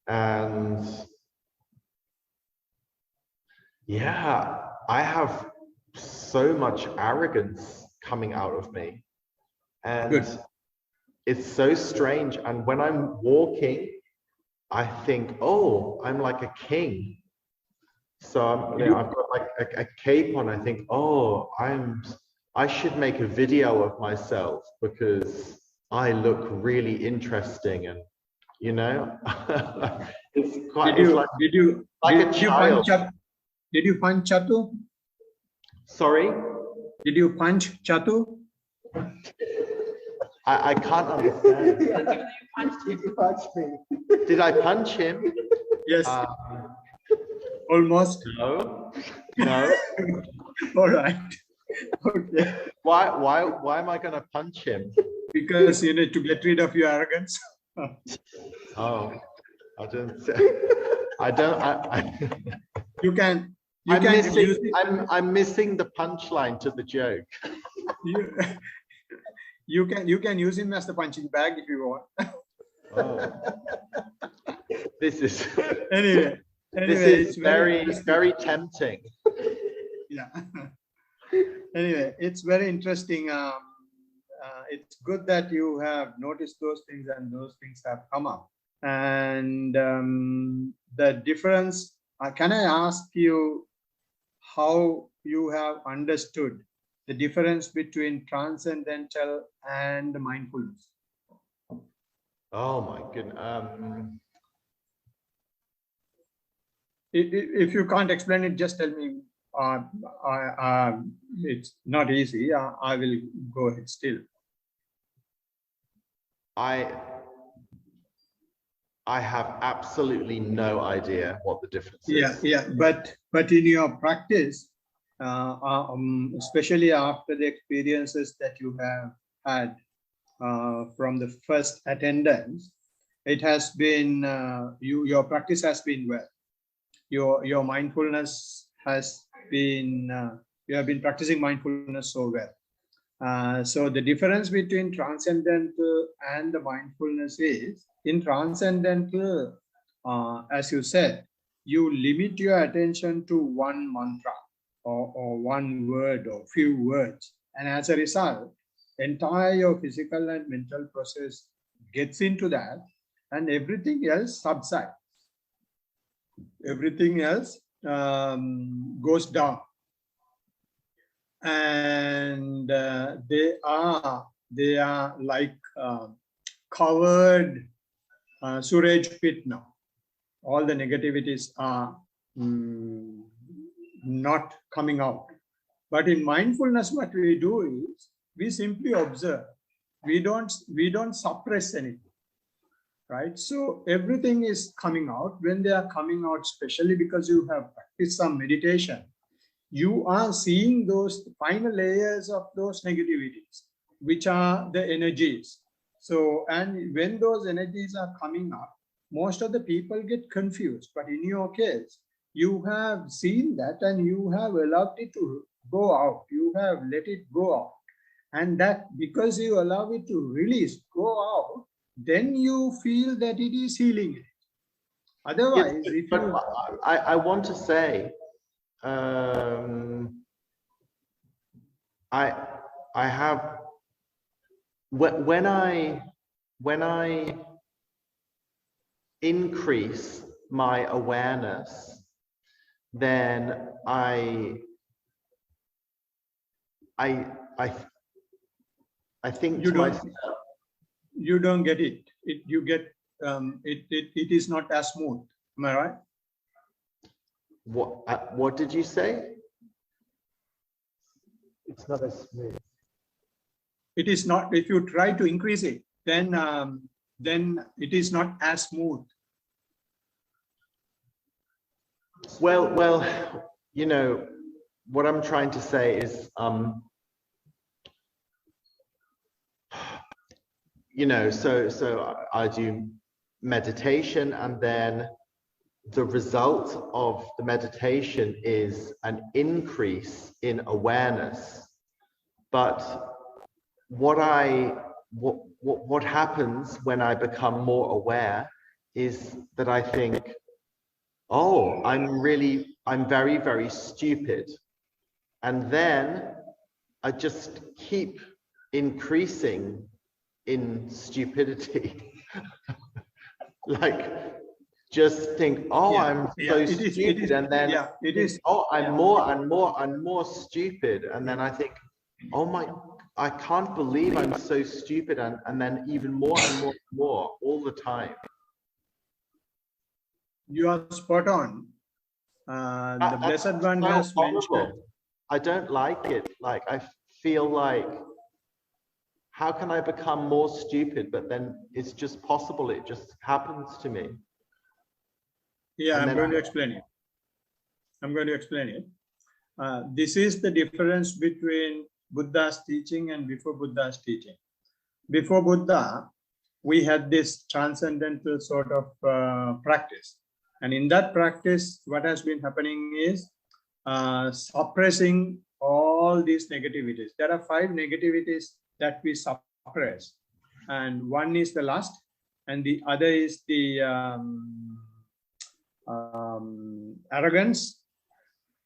and yeah, I have so much arrogance coming out of me, and Good. it's so strange. And when I'm walking, I think, oh, I'm like a king. So I've got like a cape on. I think, oh, I should make a video of myself because I look really interesting, and you know, it's quite. Did you punch Chatu? Sorry? Did you punch Chatu? I can't understand. Did you punch me? Did I punch him? Yes. Almost. No. All right. Okay. Why am I going to punch him? Because you need to get rid of your arrogance. Oh, You can. I'm missing the punchline to the joke. You can use him as the punching bag if you want. Oh. This is anyway, it's very tempting. Yeah. Anyway, it's very interesting. It's good that you have noticed those things and those things have come up. And the difference, can I ask you how you have understood the difference between transcendental and mindfulness? Oh my goodness. If you can't explain it, just tell me. It's not easy. I will go ahead still. I have absolutely no idea what the difference is. Yeah. But in your practice, especially after the experiences that you have had from the first attendance, it has been your practice has been well. Your mindfulness has been you have been practicing mindfulness so well. So the difference between transcendental and the mindfulness is, in transcendental, as you said, you limit your attention to one mantra. or one word or few words. And as a result, entire physical and mental process gets into that, and everything else subsides. Everything else goes down. And they are like covered sewage pit now. All the negativities are not coming out. But in mindfulness, what we do is we simply observe. We don't suppress anything, right? So everything is coming out. When they are coming out, especially because you have practiced some meditation, you are seeing those final layers of those negativities, which are the energies. So, and when those energies are coming up, most of the people get confused. But in your case, you have seen that and you have allowed it to go out. You have let it go out. And that because you allow it to release, go out, then you feel that it is healing it. Otherwise, Yes, if but you... I want to say, I have, when I increase my awareness, then I think you to don't myself, you don't get it. You get it is not as smooth. Am I right? what did you say? It's not as smooth. It is not. If you try to increase it, then it is not as smooth. Well, you know, what I'm trying to say is, you know, so I do meditation, and then the result of the meditation is an increase in awareness. But what happens when I become more aware is that I think, oh, I'm very, very stupid. And then I just keep increasing in stupidity. Like, just think, oh, Yeah, I'm yeah, so stupid. And then yeah, it is. Oh, I'm more and more and more stupid. And then I think, oh my, I can't believe I'm so stupid. And then even more and more and more all the time. You are spot on. The Blessed One so has horrible. mentioned. I don't like it. Like, I feel like, how can I become more stupid? But then it's just possible. It just happens to me. Yeah, I'm going to explain it. I'm going to explain it. This is the difference between Buddha's teaching and before Buddha's teaching. Before Buddha, we had this transcendental sort of practice. And in that practice, what has been happening is suppressing all these negativities. There are 5 negativities that we suppress. And one is the lust, and the other is the arrogance,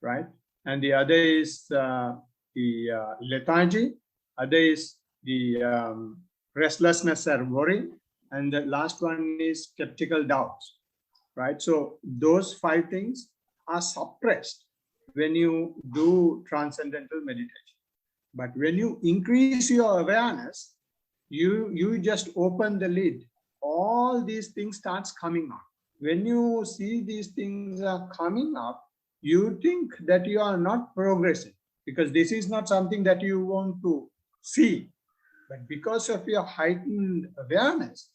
right? And the other is the lethargy, other is the restlessness or worry, and the last one is skeptical doubts, right? So those 5 things are suppressed when you do transcendental meditation. But when you increase your awareness, you just open the lid. All these things starts coming up. When you see these things are coming up, you think that you are not progressing, because this is not something that you want to see. But because of your heightened awareness,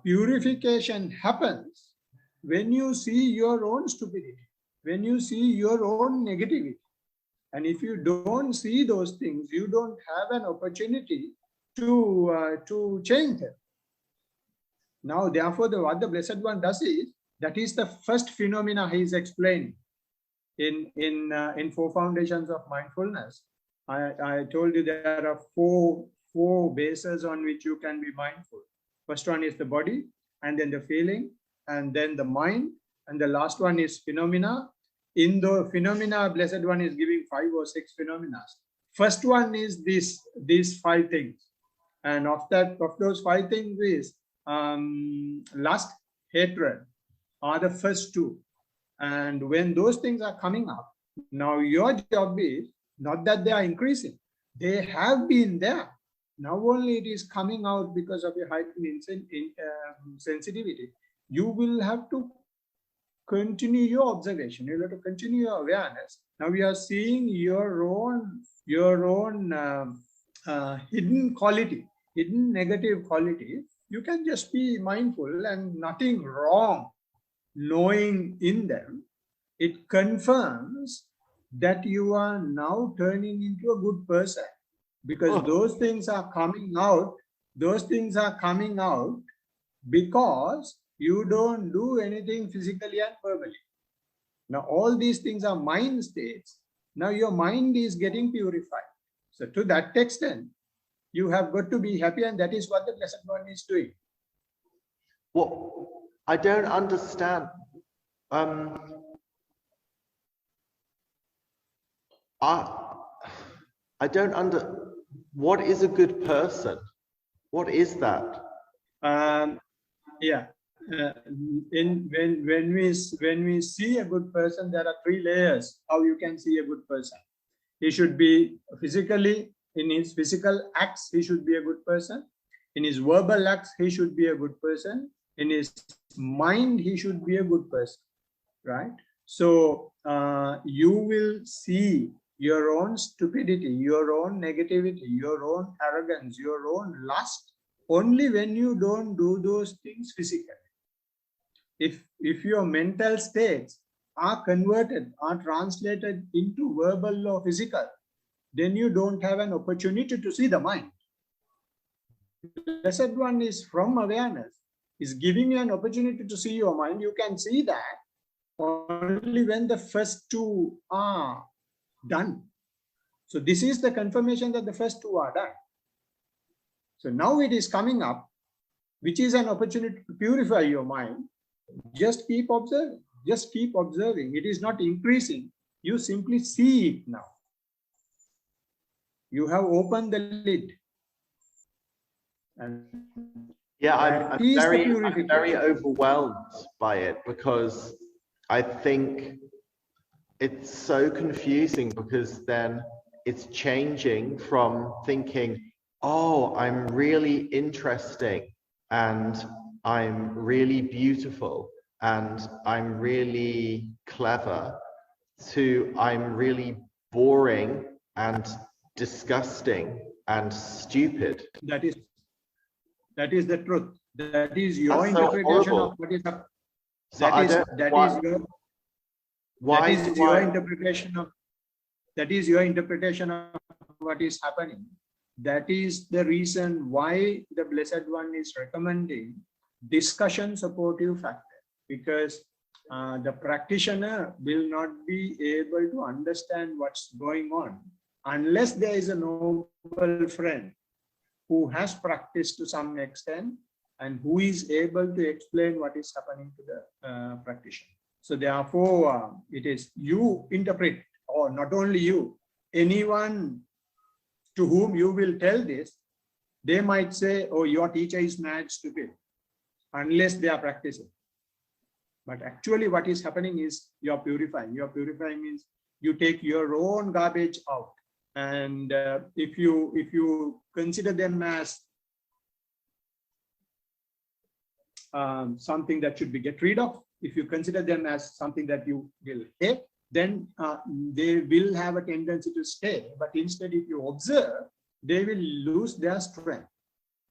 purification happens when you see your own stupidity, when you see your own negativity. And if you don't see those things, you don't have an opportunity to change them. Now, therefore, what the Blessed One does is, that is the first phenomena he is explaining in 4 foundations of mindfulness. I told you there are four bases on which you can be mindful. First one is the body, and then the feeling, and then the mind, and the last one is phenomena, in the phenomena, Blessed One is giving 5 or 6 phenomena. First one is these 5 things. And of those 5 things is lust, hatred are the first 2. And when those things are coming up, now your job is not that they are increasing. They have been there. Now only it is coming out because of your heightened sensitivity. You will have to continue your observation. You have to continue your awareness. Now we are seeing your own hidden quality, hidden negative quality. You can just be mindful and nothing wrong knowing in them. It confirms that you are now turning into a good person, because those things are coming out. Those things are coming out because you don't do anything physically and verbally. Now all these things are mind states. Now your mind is getting purified. So to that extent, you have got to be happy, and that is what the Blessed One is doing. Well, I don't understand. I don't what is a good person? What is that? Yeah. When we see a good person, there are 3 layers how you can see a good person. He should be physically, in his physical acts, he should be a good person. In his verbal acts, he should be a good person. In his mind, he should be a good person, right? So you will see your own stupidity, your own negativity, your own arrogance, your own lust, only when you don't do those things physically. If your mental states are converted, are translated into verbal or physical, then you don't have an opportunity to see the mind. The Blessed One is from awareness, is giving you an opportunity to see your mind. You can see that only when the first 2 are done. So this is the confirmation that the first 2 are done. So now it is coming up, which is an opportunity to purify your mind. Just keep observing. Just keep observing. It is not increasing. You simply see it now. You have opened the lid. And yeah, I'm very overwhelmed by it, because I think it's so confusing, because then it's changing from thinking, oh, I'm really interesting and I'm really beautiful and I'm really clever, to I'm really boring and disgusting and stupid. That is the truth. That is your interpretation of what is happening. That is your interpretation of what is happening. That is the reason why the Blessed One is recommending discussion supportive factor, because the practitioner will not be able to understand what's going on unless there is a noble friend who has practiced to some extent and who is able to explain what is happening to the practitioner. So therefore, it is you interpret, or not only you, anyone to whom you will tell this, they might say, oh, your teacher is mad, stupid, unless they are practicing. But actually what is happening is you are purifying. You are purifying means you take your own garbage out. And if you consider them as something that should be get rid of, if you consider them as something that you will hate, then they will have a tendency to stay. But instead, if you observe, they will lose their strength.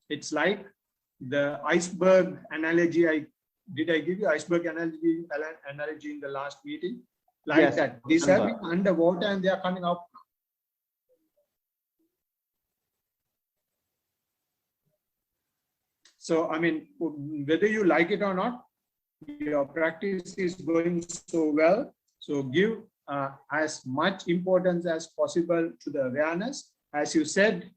It's like the iceberg analogy. Did I give you iceberg analogy in the last meeting? Like yes, that. These have been underwater and they are coming out. So, I mean, whether you like it or not, your practice is going so well. So give as much importance as possible to the awareness. As you said,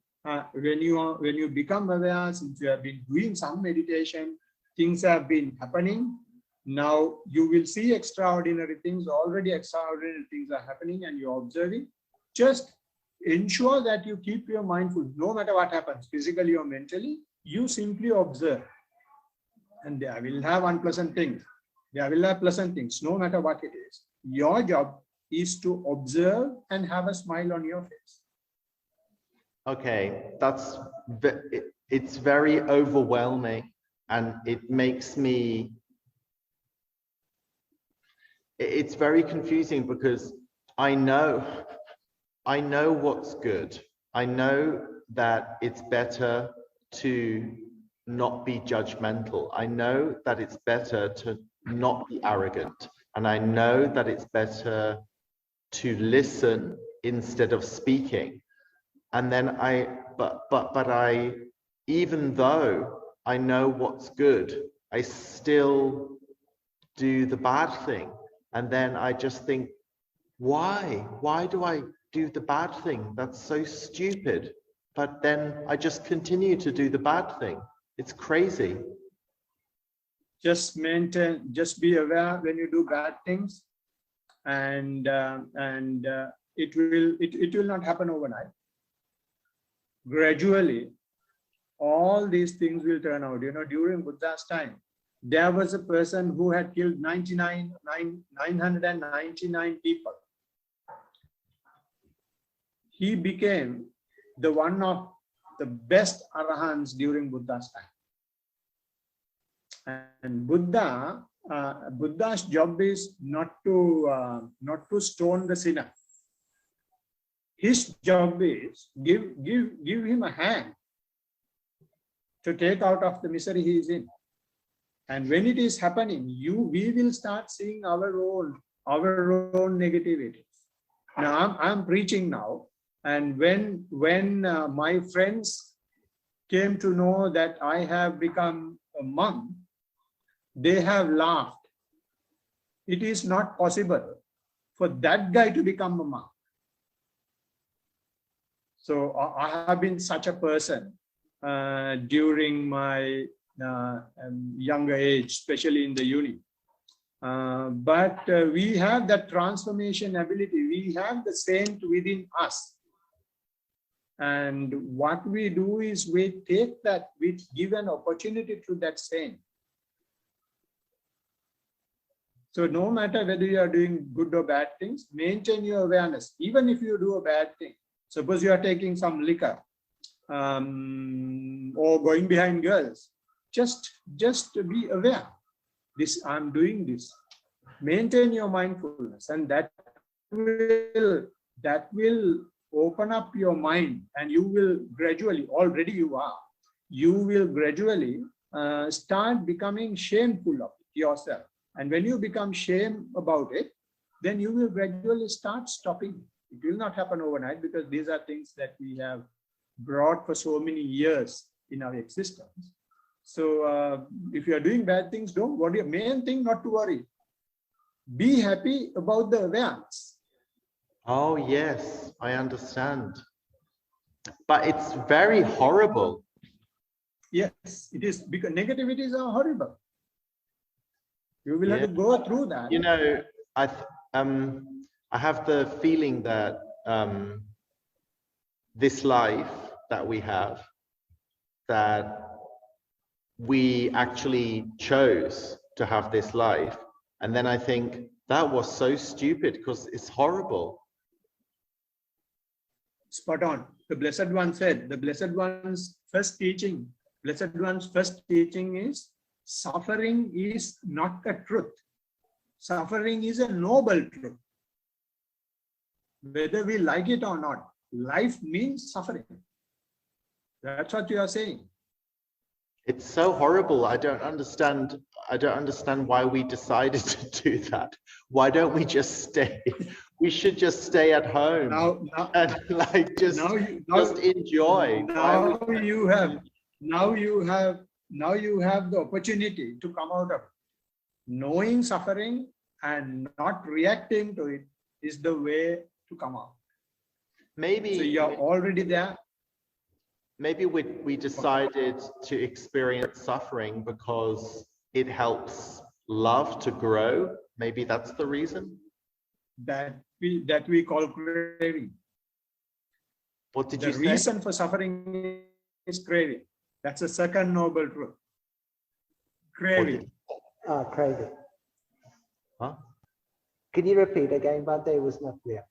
when you become aware, since you have been doing some meditation, things have been happening. Now you will see extraordinary things. Already extraordinary things are happening and you're observing. Just ensure that you keep your mindful, no matter what happens, physically or mentally, you simply observe. And they will have unpleasant things. They will have pleasant things, no matter what it is. Your job is to observe and have a smile on your face. Okay, it's very overwhelming, and it makes me, it's very confusing because I know what's good. I know that it's better to not be judgmental. I know that it's better to not be arrogant. And I know that it's better to listen instead of speaking. And then but even though I know what's good, I still do the bad thing. And then I just think, why? Why do I do the bad thing? That's so stupid. But then I just continue to do the bad thing. It's crazy. Just be aware when you do bad things, and it will not happen overnight. Gradually, all these things will turn out. You know, during Buddha's time, there was a person who had killed 999 people. He became the one of the best arahants during Buddha's time. And Buddha's job is not to stone the sinner. His job is give him a hand to take out of the misery he is in. And when it is happening, we will start seeing our own negativities. Now I'm preaching now, and when my friends came to know that I have become a monk, they have laughed. It is not possible for that guy to become a monk. So I have been such a person during my younger age, especially in the uni. But we have that transformation ability. We have the saint within us. And what we do is we take that, we give an opportunity to that saint. So no matter whether you are doing good or bad things, maintain your awareness. Even if you do a bad thing, suppose you are taking some liquor or going behind girls, just be aware. I'm doing this. Maintain your mindfulness, and that will open up your mind, and you will gradually, already you will gradually start becoming shameful of yourself. And when you become shame about it, then you will gradually start stopping. It will not happen overnight, because these are things that we have brought for so many years in our existence. So if you are doing bad things, don't worry. Main thing, not to worry. Be happy about the awareness. Oh, yes, I understand. But it's very horrible. Yes, it is, because negativities are horrible. You will have to go through that. You know, I have the feeling that this life that we have, that we actually chose to have this life. And then I think that was so stupid because it's horrible. Spot on. The Blessed One said, the Blessed One's first teaching is, suffering is not a truth. Suffering is a noble truth. Whether we like it or not, life means suffering. That's what you are saying. It's so horrible. I don't understand why we decided to do that. Why don't we just stay? We should just stay at home and like just enjoy. Now you have the opportunity to come out of it. Knowing suffering and not reacting to it is the way to come out. Maybe so you're already there. Maybe we decided to experience suffering because it helps love to grow. Maybe that's the reason. That we call craving. What did The you say? reason for suffering is craving. That's the second noble truth. Craving. Craving. Huh? Can you repeat again, Bhante? It was not clear.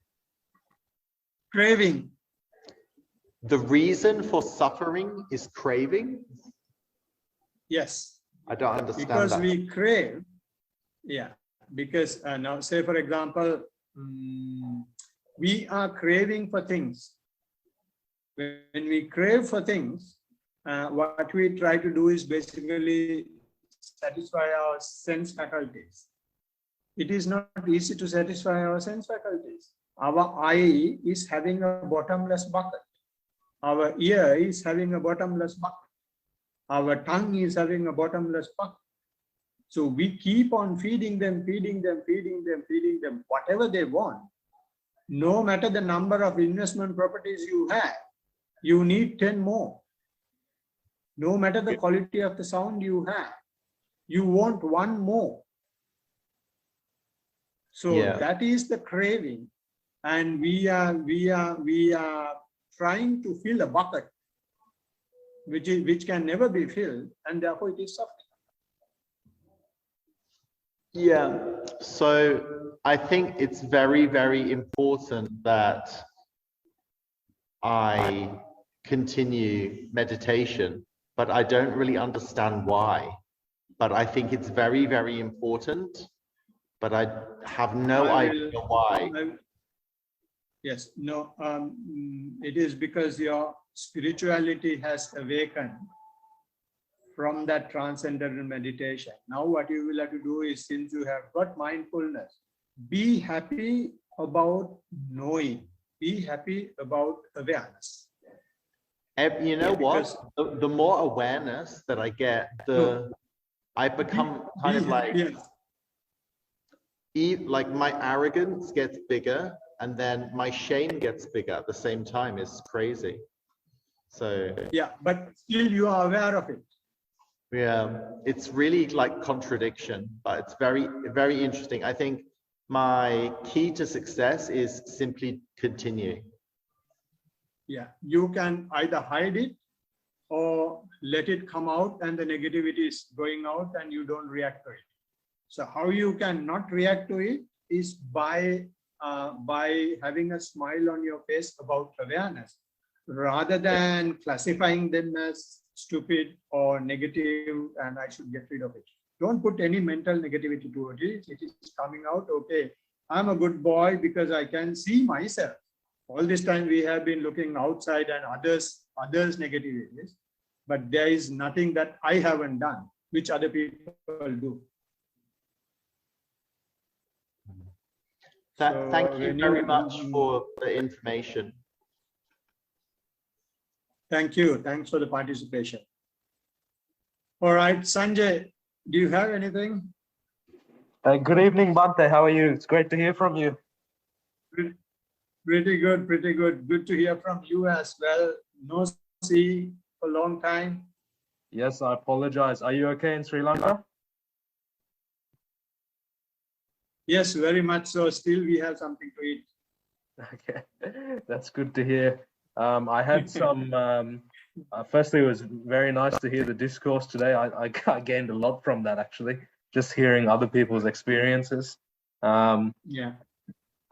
Craving. The reason for suffering is craving? Yes. I don't understand Because that. we crave. Yeah. Because now, say for example, we are craving for things. When we crave for things, what we try to do is basically satisfy our sense faculties. It is not easy to satisfy our sense faculties. Our eye is having a bottomless bucket. Our ear is having a bottomless bucket. Our tongue is having a bottomless bucket. So we keep on feeding them, whatever they want. No matter the number of investment properties you have, you need 10 more. No matter the quality of the sound you have, you want one more. So that is the craving. And we are trying to fill a bucket which can never be filled, and therefore it is suffering. Yeah, so I think it's very, very important that I continue meditation, but I don't really understand why. But I think it's very, very important, but I have no idea why. Yes, no, it is because your spirituality has awakened from that transcendental meditation. Now what you will have to do is, since you have got mindfulness, be happy about knowing, be happy about awareness. You know what? The more awareness that I get, I become kind of like, like my arrogance gets bigger, and then my shame gets bigger at the same time. It's crazy. So yeah, but still you are aware of it. Yeah, it's really like contradiction, but it's very, very interesting. I think my key to success is simply continue. Yeah, you can either hide it or let it come out, and the negativity is going out and you don't react to it. So how you can not react to it is by having a smile on your face about awareness, rather than classifying them as stupid or negative and I should get rid of it. Don't put any mental negativity to it. It is coming out, okay, I'm a good boy because I can see myself. All this time we have been looking outside and others negativities, but there is nothing that I haven't done, which other people do. Thank you very much for the information. Thank you. Thanks for the participation. All right, Sanjay, do you have anything? Good evening, Bhante. How are you? It's great to hear from you. Pretty good, pretty good. Good to hear from you as well. No see for a long time. Yes, I apologize. Are you okay in Sri Lanka? Yes, very much so. Still, we have something to eat. Okay, that's good to hear. I had some, firstly, it was very nice to hear the discourse today. I gained a lot from that, actually, just hearing other people's experiences. Yeah.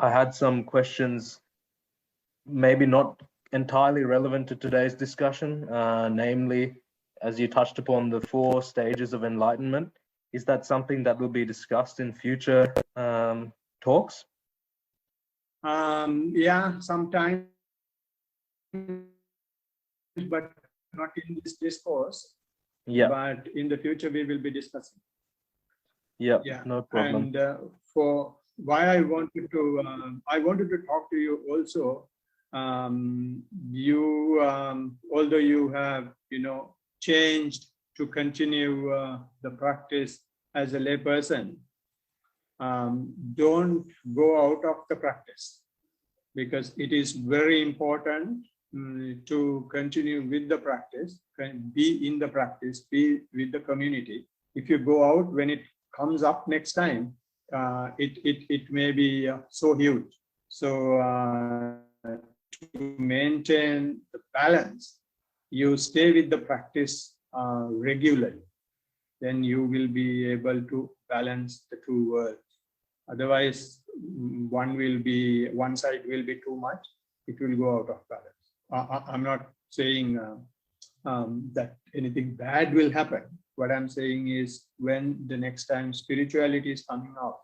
I had some questions, maybe not entirely relevant to today's discussion, namely, as you touched upon the 4 stages of enlightenment. Is that something that will be discussed in future talks? Yeah, sometimes, but not in this discourse. Yeah. But in the future, we will be discussing. Yeah, yeah, no problem. And for why I wanted to talk to you also. Although you have, changed to continue the practice as a layperson, don't go out of the practice, because it is very important to continue with the practice, be in the practice, be with the community. If you go out, when it comes up next time, it may be so huge. So to maintain the balance, you stay with the practice regularly, then you will be able to balance the two worlds. Otherwise, one side will be too much, it will go out of balance. I'm not saying that anything bad will happen. What I'm saying is, when the next time spirituality is coming out,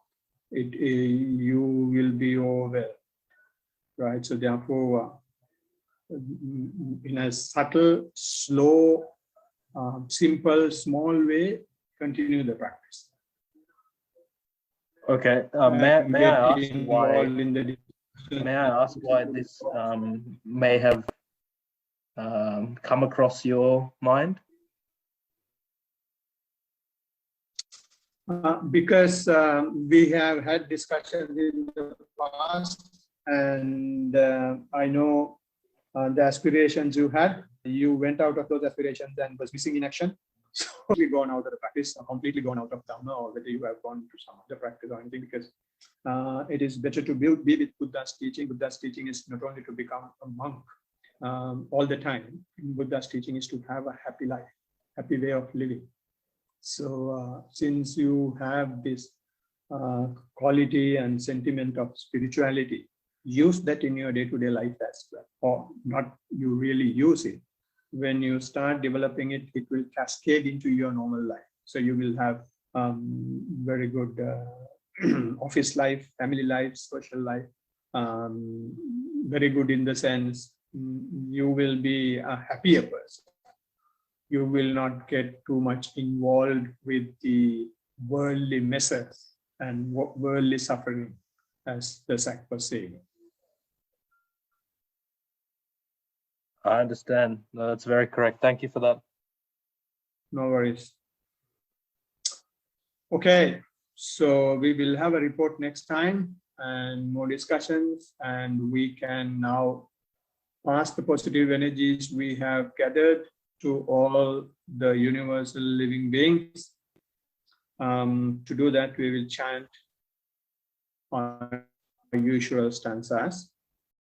you will be overwhelmed, right? So therefore, in a subtle, slow, simple, small way, continue the practice. Okay. May I ask why? May I ask why this may have come across your mind? Because we have had discussions in the past, and I know the aspirations you had. You went out of those aspirations and was missing in action. So we've gone out of the practice, completely gone out of Dhamma, or whether you have gone to some other practice or anything, because it is better to be with Buddha's teaching. Buddha's teaching is not only to become a monk all the time. Buddha's teaching is to have a happy life, happy way of living. So since you have this quality and sentiment of spirituality, use that in your day-to-day life as well, or not you really use it. When you start developing it, it will cascade into your normal life. So you will have very good office life, family life, social life, very good in the sense you will be a happier person. You will not get too much involved with the worldly messes and worldly suffering, as the Sak was saying. I understand. No, that's very correct. Thank you for that. No worries. Okay, so we will have a report next time and more discussions, and we can now pass the positive energies we have gathered to all the universal living beings. To do that, we will chant our usual stanzas.